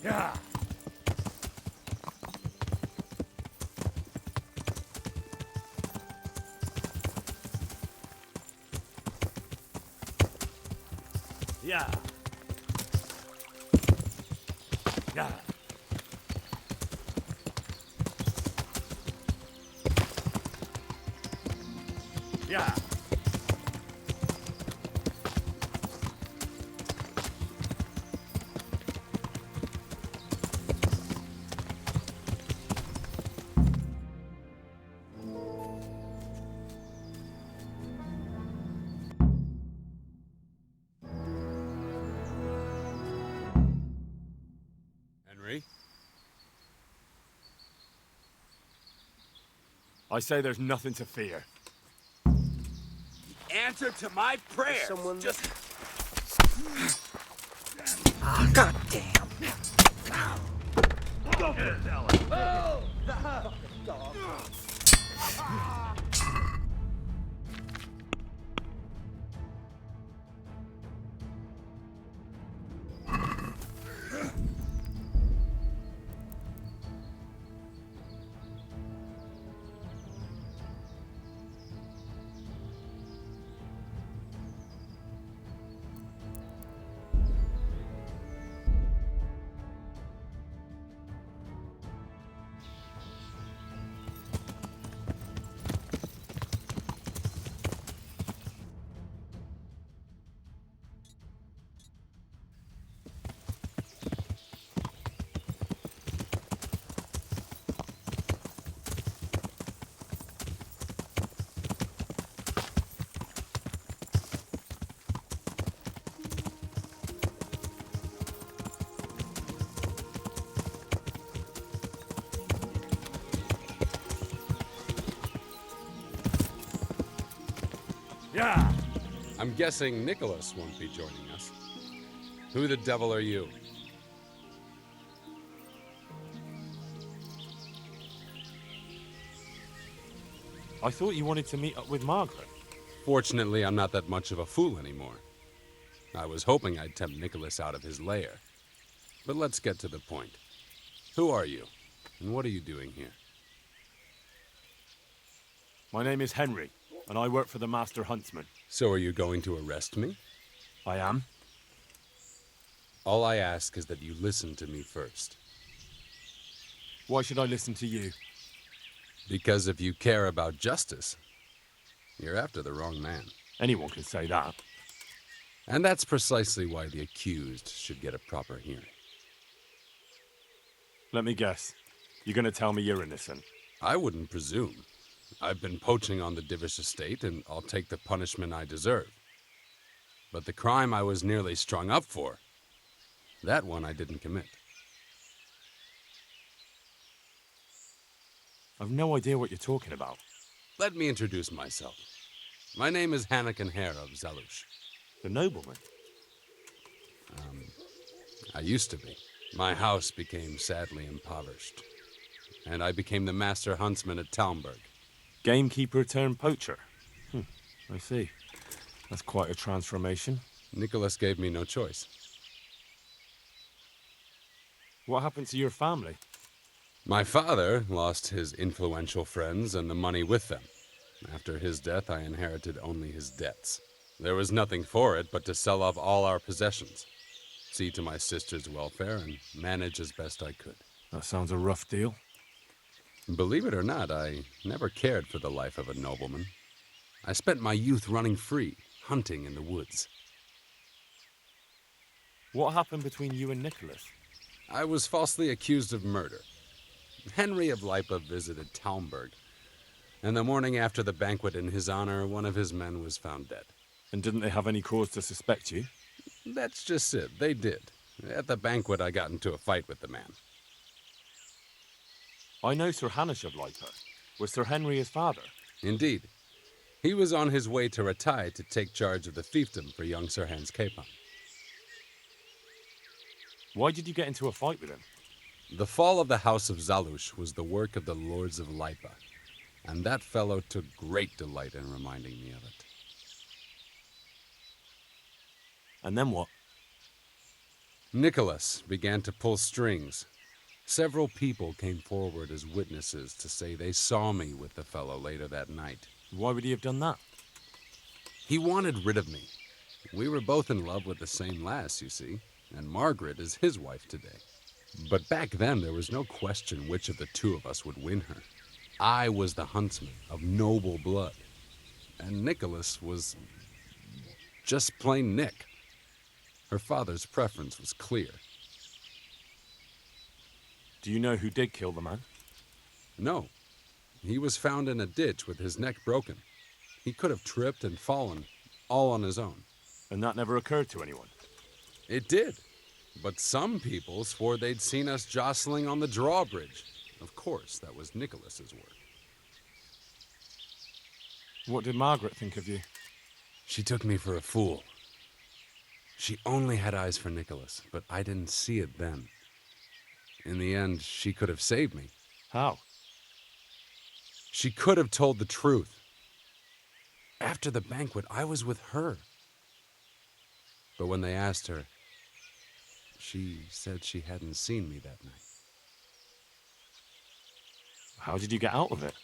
Yeah. Yeah. Yeah. Yeah. Henry? I say there's nothing to fear. Answer to my prayers. Someone just. Ah, God damn. Yeah. I'm guessing Nicholas won't be joining us. Who the devil are you? I thought you wanted to meet up with Margaret. Fortunately, I'm not that much of a fool anymore. I was hoping I'd tempt Nicholas out of his lair. But let's get to the point. Who are you? And what are you doing here? My name is Henry, and I work for the Master Huntsman. So are you going to arrest me? I am. All I ask is that you listen to me first. Why should I listen to you? Because if you care about justice, you're after the wrong man. Anyone can say that. And that's precisely why the accused should get a proper hearing. Let me guess. You're gonna tell me you're innocent? I wouldn't presume. I've been poaching on the Divish estate, and I'll take the punishment I deserve. But the crime I was nearly strung up for, that one I didn't commit. I've no idea what you're talking about. Let me introduce myself. My name is Hanneken Herr of Zalush. The nobleman? I used to be. My house became sadly impoverished, and I became the master huntsman at Talmberg. Gamekeeper turned poacher? I see. That's quite a transformation. Nicholas gave me no choice. What happened to your family? My father lost his influential friends and the money with them. After his death, I inherited only his debts. There was nothing for it but to sell off all our possessions, see to my sister's welfare, and manage as best I could. That sounds a rough deal. Believe it or not, I never cared for the life of a nobleman. I spent my youth running free, hunting in the woods. What happened between you and Nicholas? I was falsely accused of murder. Henry of Lipa visited Talmberg, and the morning after the banquet in his honor, one of his men was found dead. And didn't they have any cause to suspect you? That's just it, they did. At the banquet, I got into a fight with the man. I know Sir Hanush of Lipa. Was Sir Henry his father? Indeed. He was on his way to Ratai to take charge of the fiefdom for young Sir Hans Capon. Why did you get into a fight with him? The fall of the House of Zalush was the work of the Lords of Lipa, and that fellow took great delight in reminding me of it. And then what? Nicholas began to pull strings. Several people came forward as witnesses to say they saw me with the fellow later that night. Why would he have done that? He wanted rid of me. We were both in love with the same lass, you see, and Margaret is his wife today. But back then, there was no question which of the two of us would win her. I was the huntsman of noble blood, and Nicholas was just plain Nick. Her father's preference was clear. Do you know who did kill the man? No. He was found in a ditch with his neck broken. He could have tripped and fallen, all on his own. And that never occurred to anyone? It did. But some people swore they'd seen us jostling on the drawbridge. Of course, that was Nicholas's work. What did Margaret think of you? She took me for a fool. She only had eyes for Nicholas, but I didn't see it then. In the end, she could have saved me. How? She could have told the truth. After the banquet, I was with her. But when they asked her, she said she hadn't seen me that night. How did you get out of it?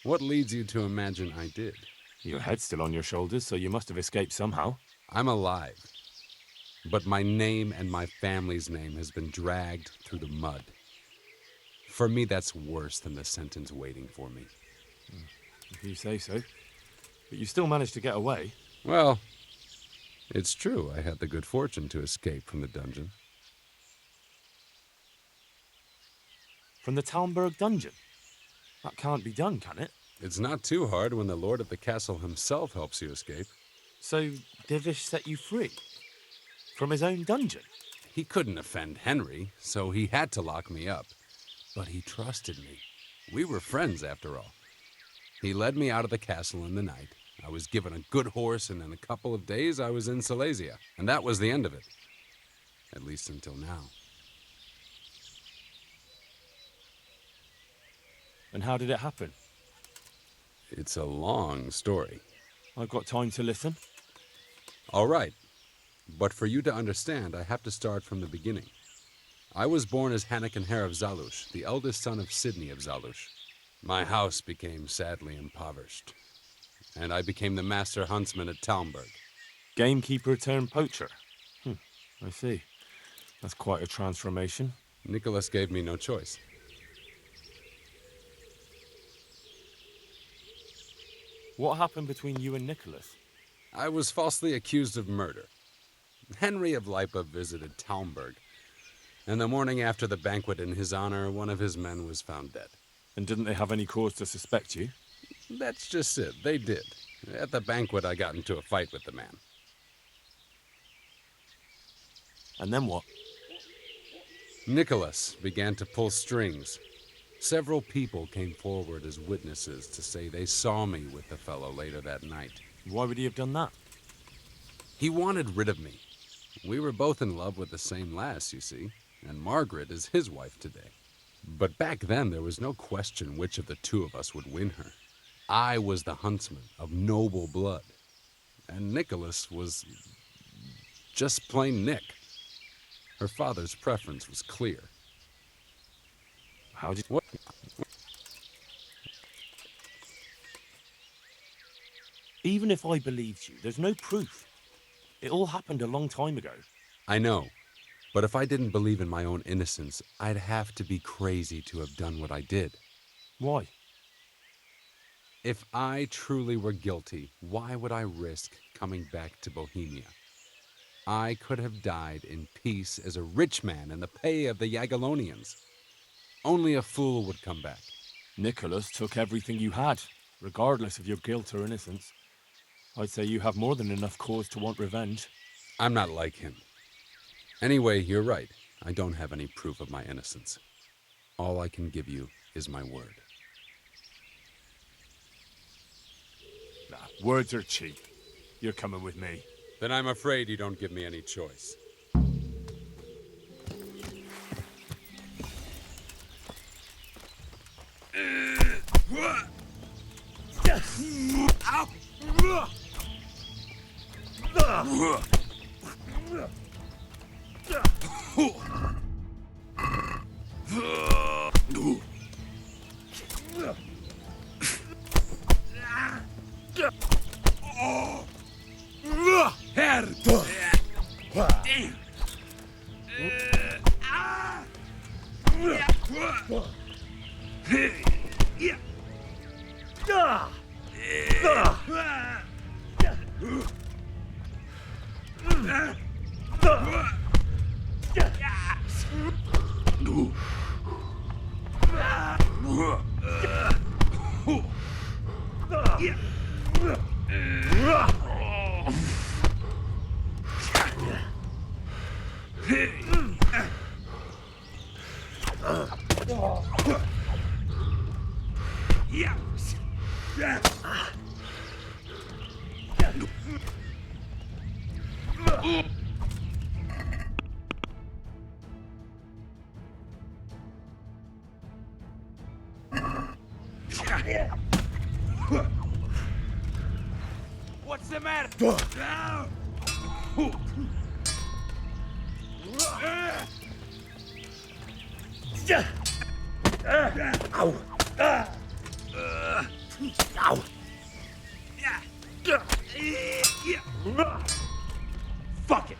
What leads you to imagine I did? Your head's still on your shoulders, so you must have escaped somehow. I'm alive. But my name and my family's name has been dragged through the mud. For me, that's worse than the sentence waiting for me. If you say so. But you still managed to get away. Well, it's true. I had the good fortune to escape from the dungeon. From the Talmberg dungeon? That can't be done, can it? It's not too hard when the lord of the castle himself helps you escape. So Divish set you free? From his own dungeon? He couldn't offend Henry, so he had to lock me up. But he trusted me. We were friends, after all. He led me out of the castle in the night. I was given a good horse, and in a couple of days I was in Silesia. And that was the end of it. At least until now. And how did it happen? It's a long story. I've got time to listen. All right. But for you to understand, I have to start from the beginning. I was born as Hanneken Herr of Zalush, the eldest son of Sidney of Zalush. My house became sadly impoverished, and I became the master huntsman at Talmberg. Gamekeeper turned poacher? I see. That's quite a transformation. Nicholas gave me no choice. What happened between you and Nicholas? I was falsely accused of murder. Henry of Lipa visited Talmberg, and the morning after the banquet in his honor, one of his men was found dead. And didn't they have any cause to suspect you? That's just it, they did. At the banquet, I got into a fight with the man. And then what? Nicholas began to pull strings. Several people came forward as witnesses to say they saw me with the fellow later that night. Why would he have done that? He wanted rid of me. We were both in love with the same lass, you see, and Margaret is his wife today. But back then, there was no question which of the two of us would win her. I was the huntsman of noble blood, and Nicholas was just plain Nick. Her father's preference was clear. How did... What? Even if I believed you, there's no proof. It all happened a long time ago. I know, but if I didn't believe in my own innocence, I'd have to be crazy to have done what I did. Why? If I truly were guilty, why would I risk coming back to Bohemia? I could have died in peace as a rich man in the pay of the Jagiellonians. Only a fool would come back. Nicholas took everything you had, regardless of your guilt or innocence. I'd say you have more than enough cause to want revenge. I'm not like him. Anyway, you're right. I don't have any proof of my innocence. All I can give you is my word. Nah, words are cheap. You're coming with me. Then I'm afraid you don't give me any choice. What's the matter? Fuck it.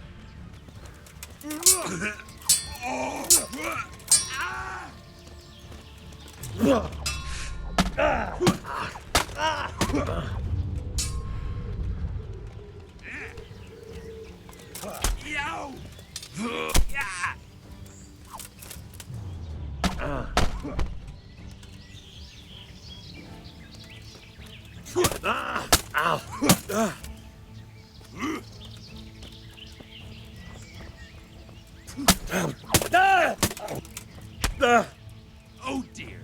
Oh dear.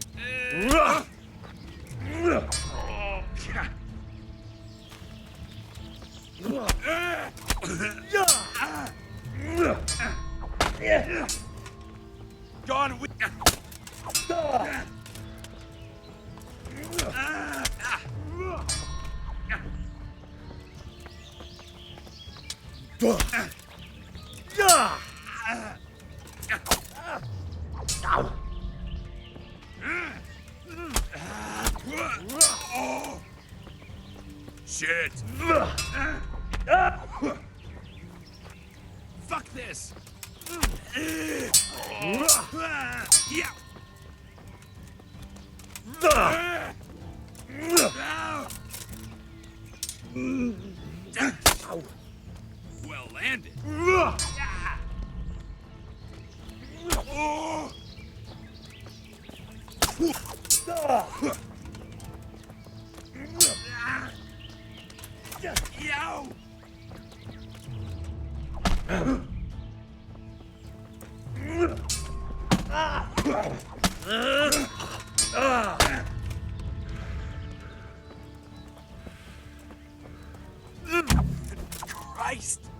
Gone with. Shit. Fuck this. Yeah. Well landed. waste.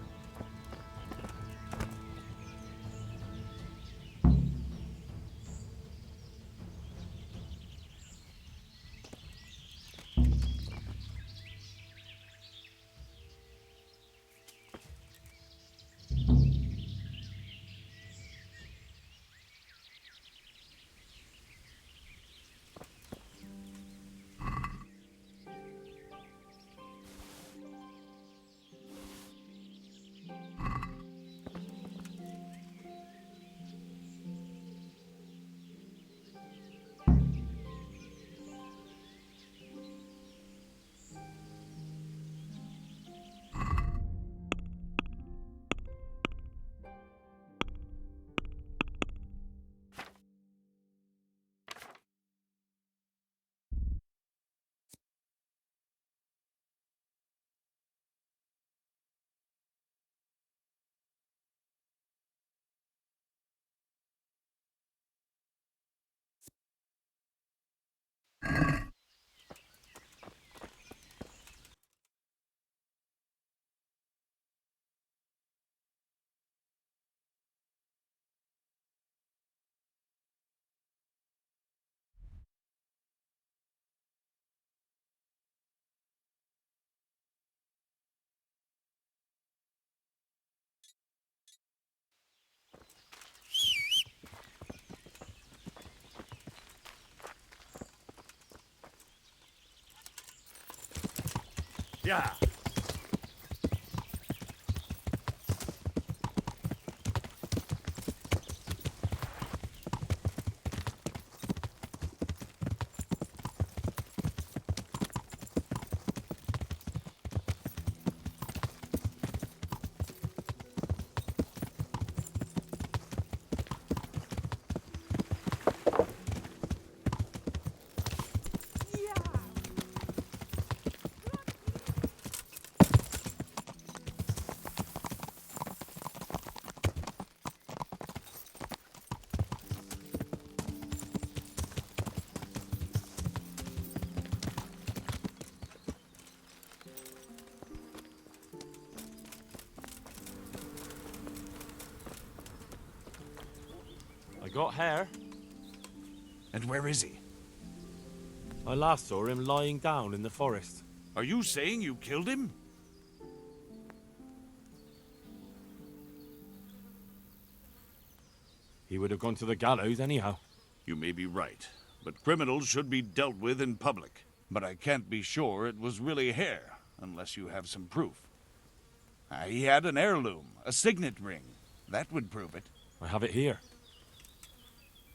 Yeah. I got hair. And where is he? I last saw him lying down in the forest. Are you saying you killed him? He would have gone to the gallows anyhow. You may be right, but criminals should be dealt with in public. But I can't be sure it was really hair, unless you have some proof. He had an heirloom, a signet ring. That would prove it. I have it here.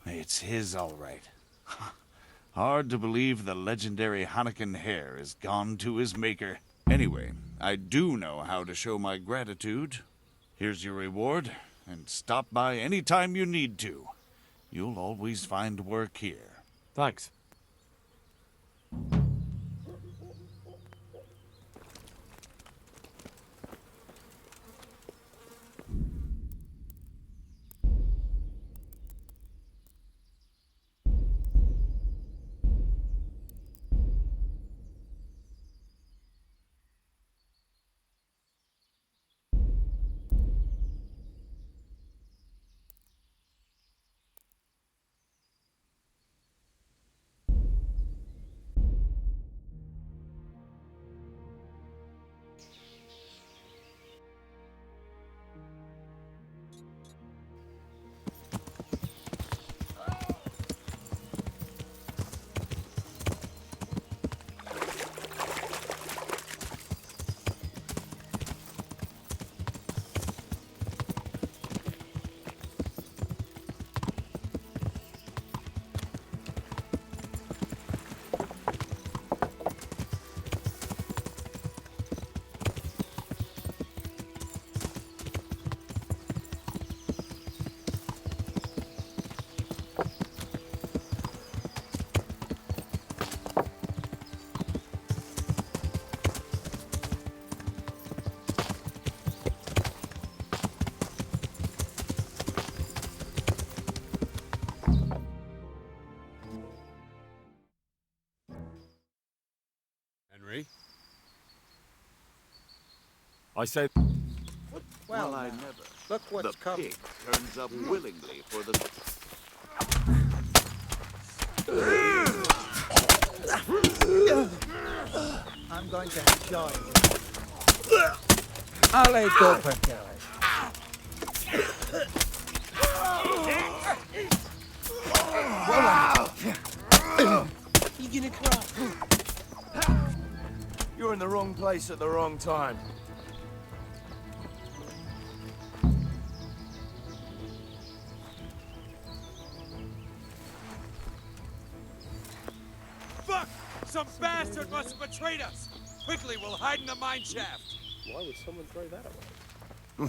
It's his, all right. Hard to believe the legendary Hanneken hair is gone to his maker. Anyway, I do know how to show my gratitude. Here's your reward, and stop by any time you need to. You'll always find work here. Thanks. I say... Well, I never. Look what's the come. pig turns up willingly for the... I'm going to enjoy it. Allez, go for You gonna cry? You're in the wrong place at the wrong time. Fuck! Some bastard must have betrayed us! Quickly, we'll hide in the mine shaft! Why would someone throw that away?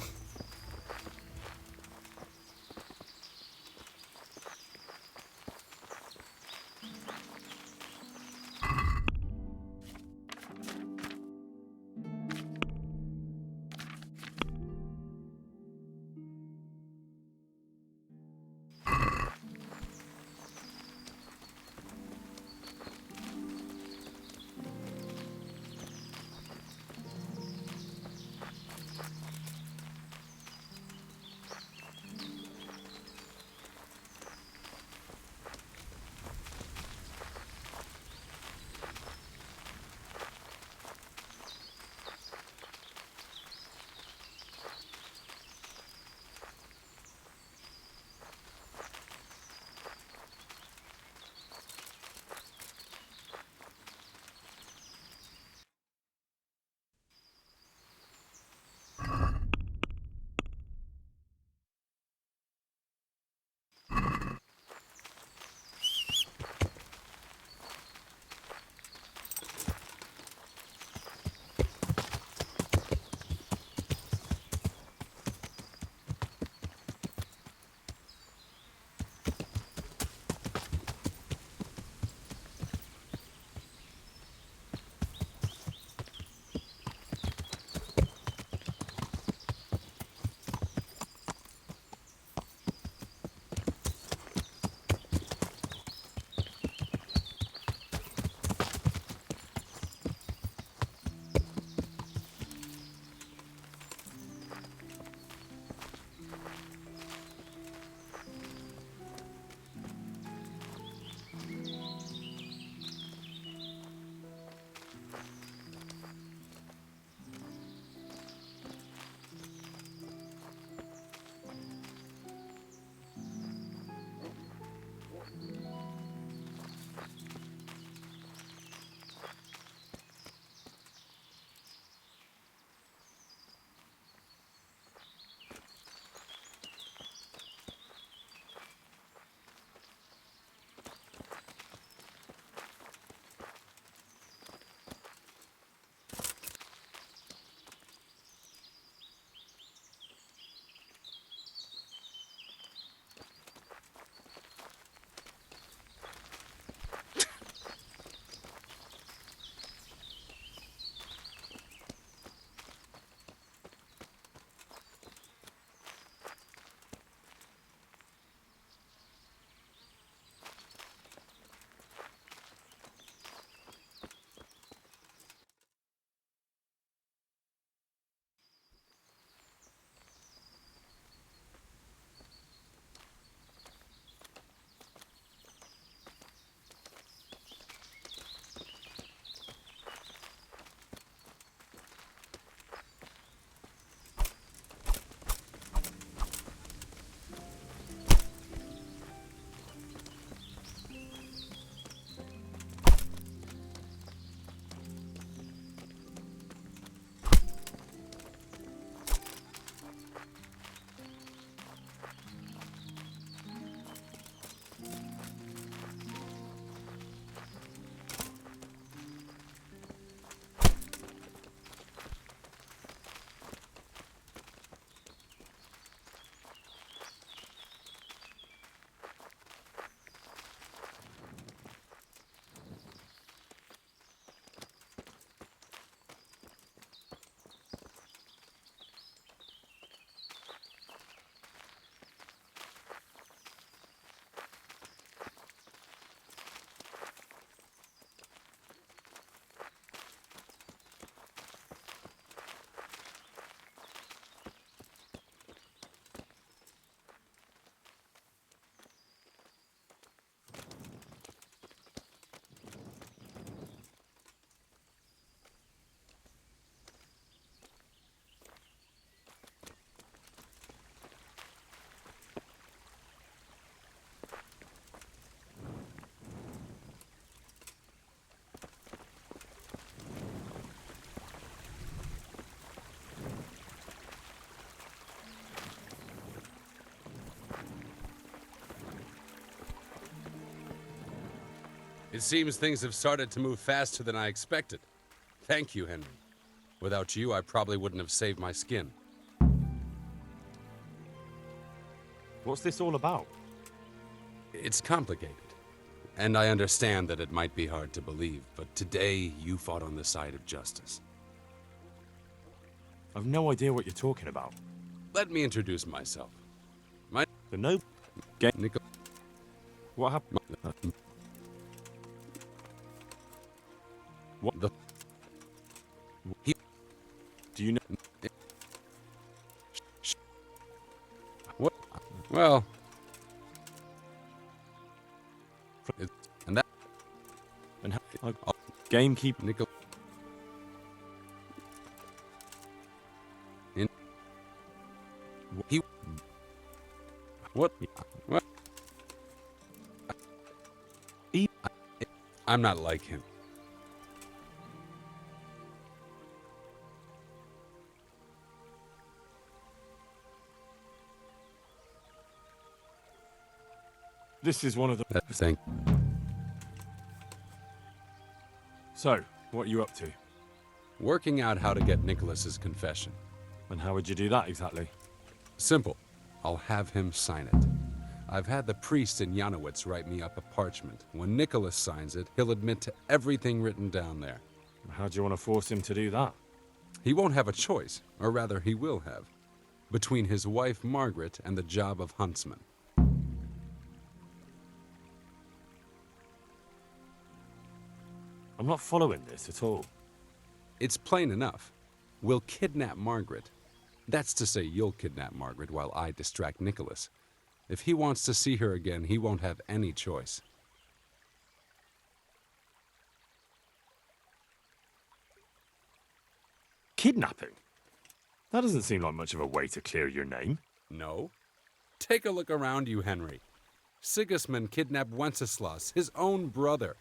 It seems things have started to move faster than I expected. Thank you, Henry. Without you, I probably wouldn't have saved my skin. What's this all about? It's complicated. And I understand that it might be hard to believe, but today you fought on the side of justice. I've no idea what you're talking about. Let me introduce myself. The noble... Nicol... What happened? What the... Do you know... What? Well... And that... And how... Gamekeeper... Nicol... He... What? What? I'm not like him. This is one of the... Thank... So, what are you up to? Working out how to get Nicholas's confession. And how would you do that exactly? Simple. I'll have him sign it. I've had the priest in Janowitz write me up a parchment. When Nicholas signs it, he'll admit to everything written down there. How do you want to force him to do that? He won't have a choice, or rather he will have, between his wife Margaret and the job of huntsman. I'm not following this at all. It's plain enough. We'll kidnap Margaret. That's to say, you'll kidnap Margaret while I distract Nicholas. If he wants to see her again, he won't have any choice. Kidnapping? That doesn't seem like much of a way to clear your name. No? Take a look around you, Henry. Sigismund kidnapped Wenceslaus, his own brother.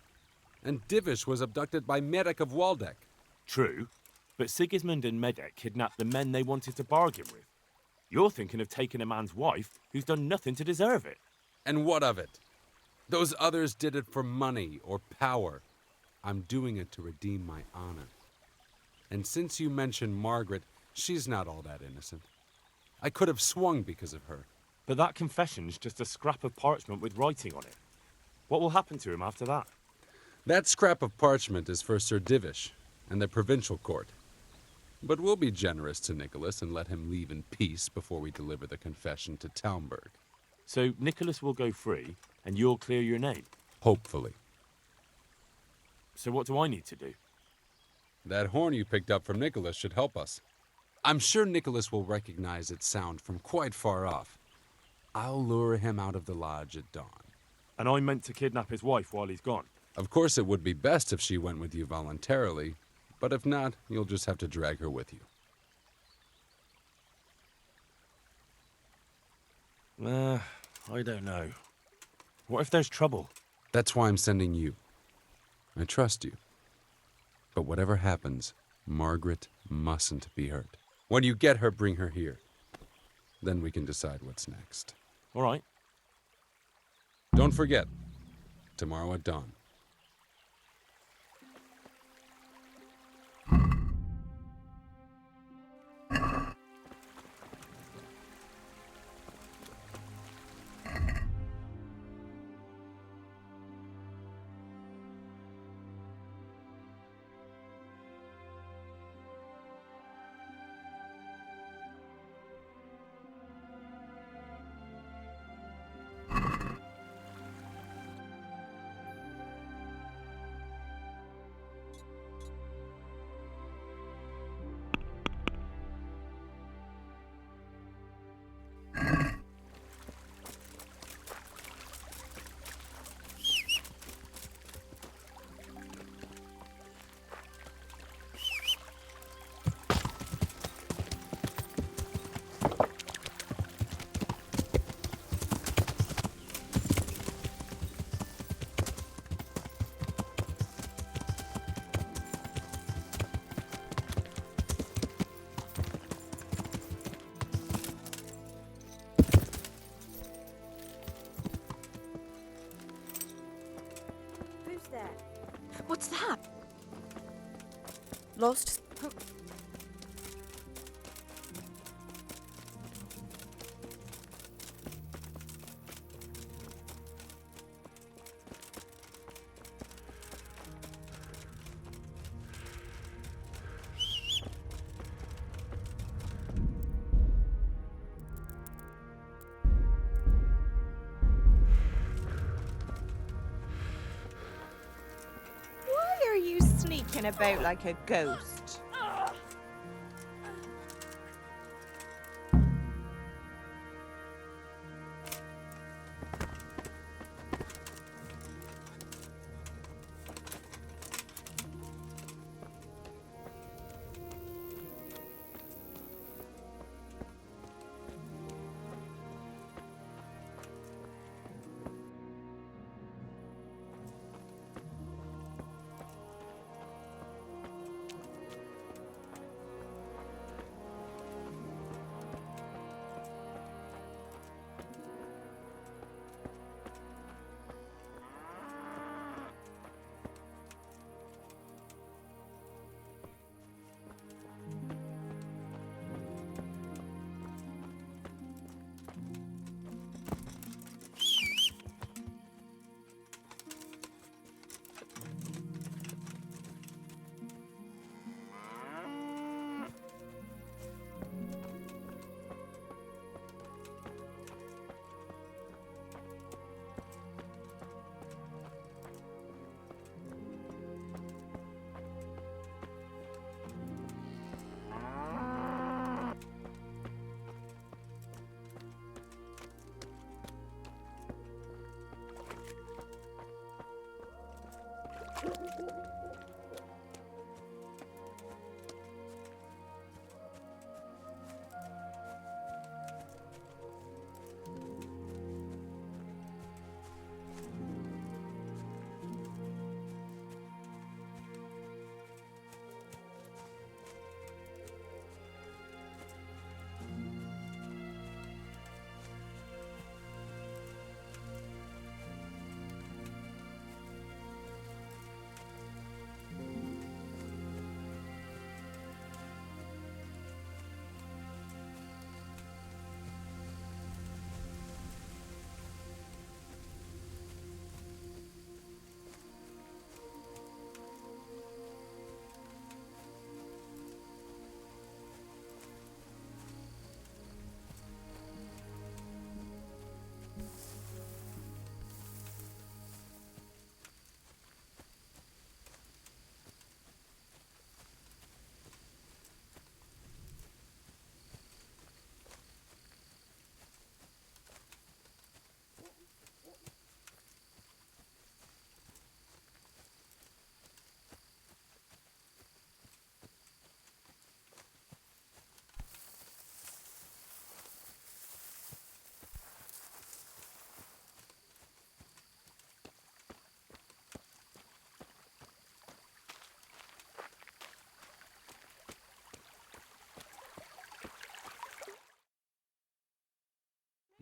And Divish was abducted by Medek of Waldeck. True, but Sigismund and Medek kidnapped the men they wanted to bargain with. You're thinking of taking a man's wife who's done nothing to deserve it. And what of it? Those others did it for money or power. I'm doing it to redeem my honor. And since you mentioned Margaret, she's not all that innocent. I could have swung because of her. But that confession's just a scrap of parchment with writing on it. What will happen to him after that? That scrap of parchment is for Sir Divish and the provincial court. But we'll be generous to Nicholas and let him leave in peace before we deliver the confession to Talmberg. So Nicholas will go free, and you'll clear your name? Hopefully. So what do I need to do? That horn you picked up from Nicholas should help us. I'm sure Nicholas will recognize its sound from quite far off. I'll lure him out of the lodge at dawn. And I meant to kidnap his wife while he's gone? Of course it would be best if she went with you voluntarily, but if not, you'll just have to drag her with you. I don't know. What if there's trouble? That's why I'm sending you. I trust you. But whatever happens, Margaret mustn't be hurt. When you get her, bring her here. Then we can decide what's next. All right. Don't forget, tomorrow at dawn. Lost. Why are you sneaking about like a ghost?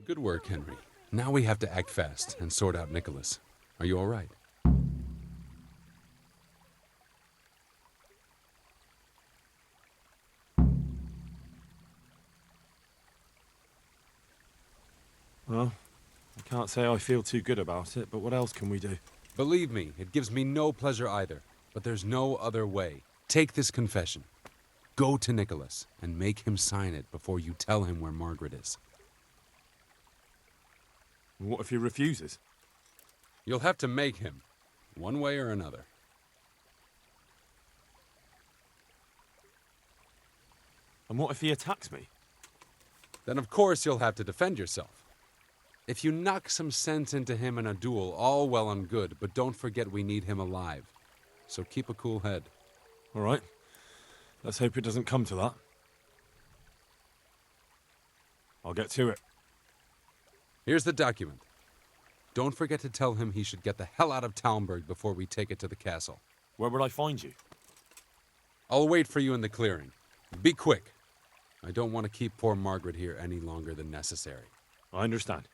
Good work, Henry. Now we have to act fast and sort out Nicholas. Are you all right? Well, I can't say I feel too good about it, but what else can we do? Believe me, it gives me no pleasure either. But there's no other way. Take this confession. Go to Nicholas and make him sign it before you tell him where Margaret is. What if he refuses? You'll have to make him, one way or another. And what if he attacks me? Then of course you'll have to defend yourself. If you knock some sense into him in a duel, all well and good, but don't forget we need him alive. So keep a cool head. All right. Let's hope it doesn't come to that. I'll get to it. Here's the document. Don't forget to tell him he should get the hell out of Talmberg before we take it to the castle. Where would I find you? I'll wait for you in the clearing. Be quick. I don't want to keep poor Margaret here any longer than necessary. I understand.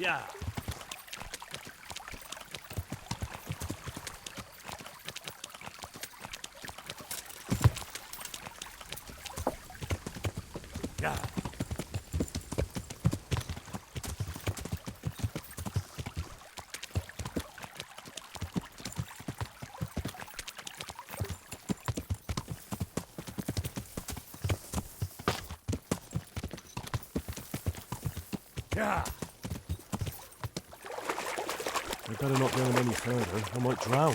Yeah. Yeah. Yeah. I better not go any further. I might drown.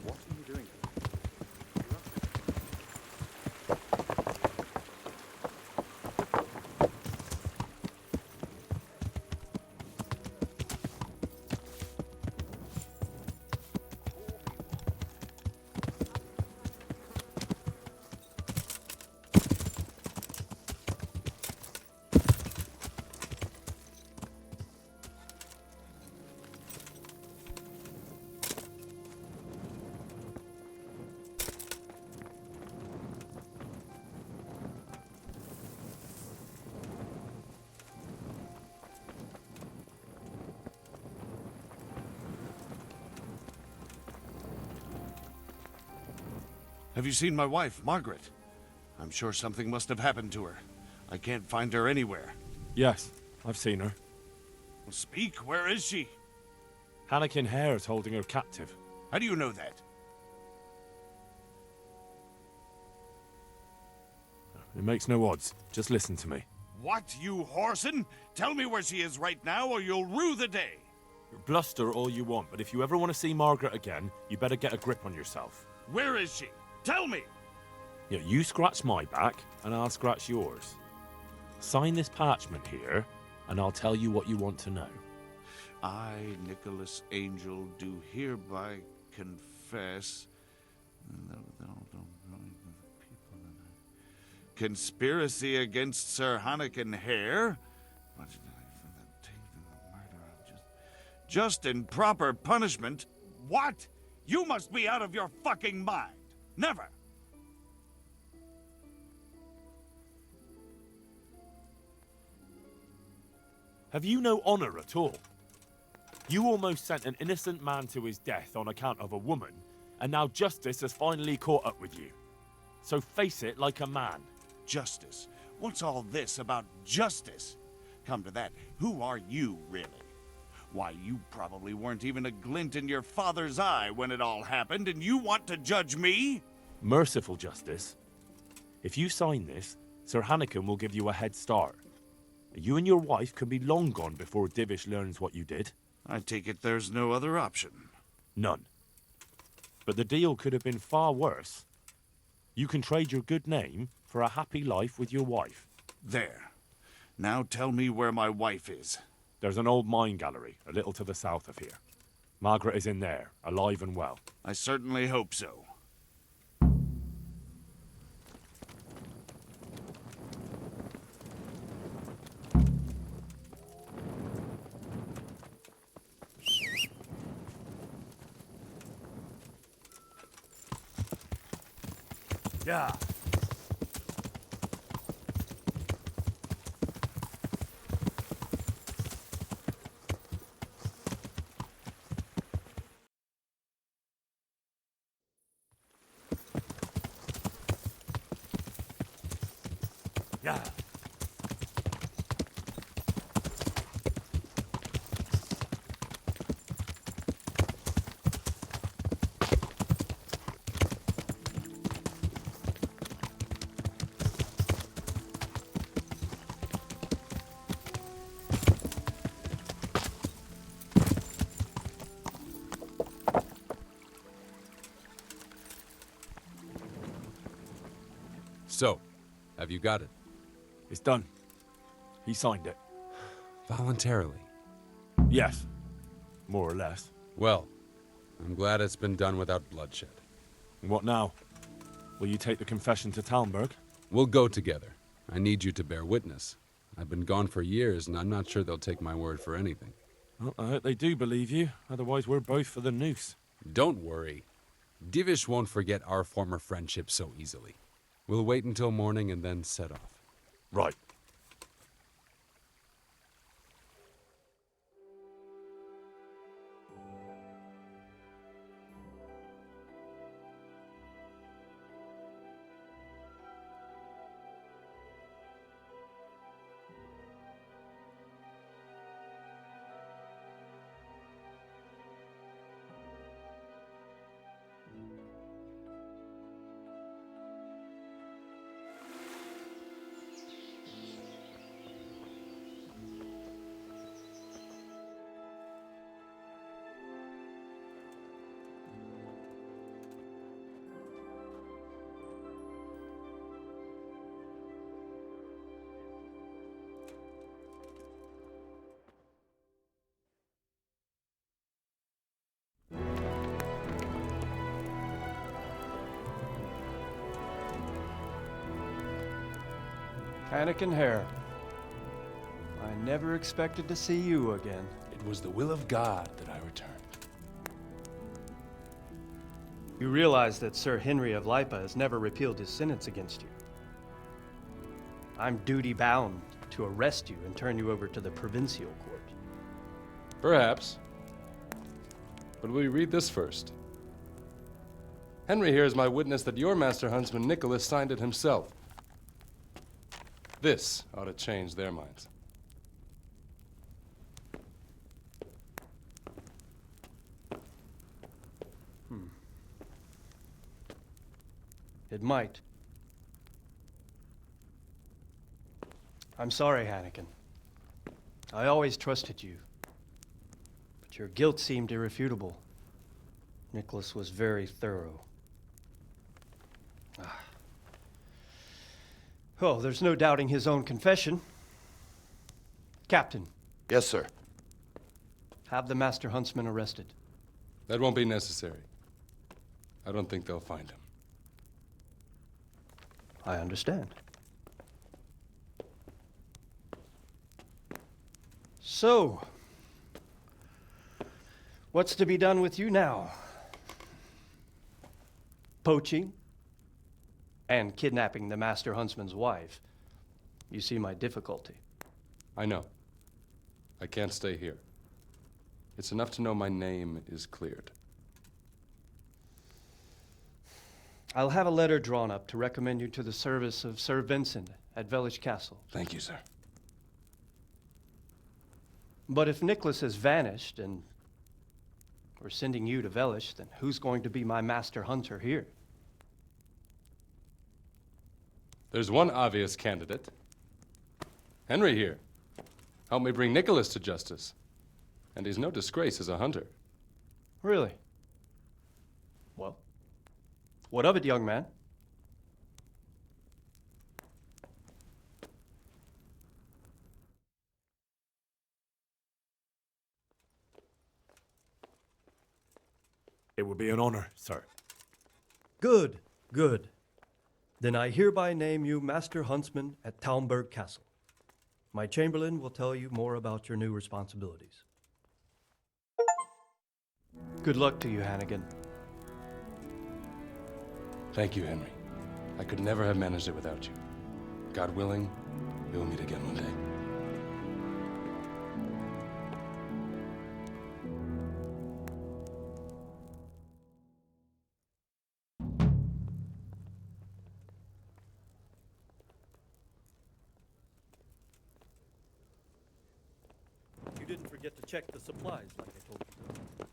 What are you doing? Have you seen my wife, Margaret? I'm sure something must have happened to her. I can't find her anywhere. Yes, I've seen her. Well, speak, where is she? Hannikin Hare is holding her captive. How do you know that? It makes no odds. Just listen to me. What, you whoreson? Tell me where she is right now, or you'll rue the day. Bluster all you want, but if you ever want to see Margaret again, you better get a grip on yourself. Where is she? Tell me! Yeah, you scratch my back, and I'll scratch yours. Sign this parchment here, and I'll tell you what you want to know. I, Nicholas Angel, do hereby confess... conspiracy against Sir Hannikin Hare... just in proper punishment... What? You must be out of your fucking mind! Never! Have you no honor at all? You almost sent an innocent man to his death on account of a woman, and now justice has finally caught up with you. So face it like a man. Justice? What's all this about justice? Come to that, who are you, really? Why, you probably weren't even a glint in your father's eye when it all happened, and you want to judge me? Merciful justice. If you sign this, Sir Hannikin will give you a head start. You and your wife can be long gone before Divish learns what you did. I take it there's no other option. None. But the deal could have been far worse. You can trade your good name for a happy life with your wife. There. Now tell me where my wife is. There's an old mine gallery, a little to the south of here. Margaret is in there, alive and well. I certainly hope so. Yeah. Yeah. So, have you got it? It's done. He signed it. Voluntarily? Yes. More or less. Well, I'm glad it's been done without bloodshed. And what now? Will you take the confession to Talmberg? We'll go together. I need you to bear witness. I've been gone for years, and I'm not sure they'll take my word for anything. Well, I hope they do believe you. Otherwise, we're both for the noose. Don't worry. Divish won't forget our former friendship so easily. We'll wait until morning and then set off. Right. Anakin Hare, I never expected to see you again. It was the will of God that I returned. You realize that Sir Henry of Lipa has never repealed his sentence against you. I'm duty-bound to arrest you and turn you over to the provincial court. Perhaps. But will you read this first? Henry here is my witness that your master huntsman Nicholas signed it himself. This ought to change their minds. It might. I'm sorry, Anakin. I always trusted you. But your guilt seemed irrefutable. Nicholas was very thorough. Oh, there's no doubting his own confession. Captain. Yes, sir. Have the Master Huntsman arrested. That won't be necessary. I don't think they'll find him. I understand. So, what's to be done with you now? Poaching and kidnapping the Master Huntsman's wife. You see my difficulty. I know. I can't stay here. It's enough to know my name is cleared. I'll have a letter drawn up to recommend you to the service of Sir Vincent at Vellish Castle. Thank you, sir. But if Nicholas has vanished and we're sending you to Vellish, then who's going to be my master hunter here? There's one obvious candidate. Henry here. Help me bring Nicholas to justice. And he's no disgrace as a hunter. Really? Well, what of it, young man? It would be an honor, sir. Good, good. Then I hereby name you Master Huntsman at Talmberg Castle. My chamberlain will tell you more about your new responsibilities. Good luck to you, Hannigan. Thank you, Henry. I could never have managed it without you. God willing, we will meet again one day. You didn't forget to check the supplies like I told you.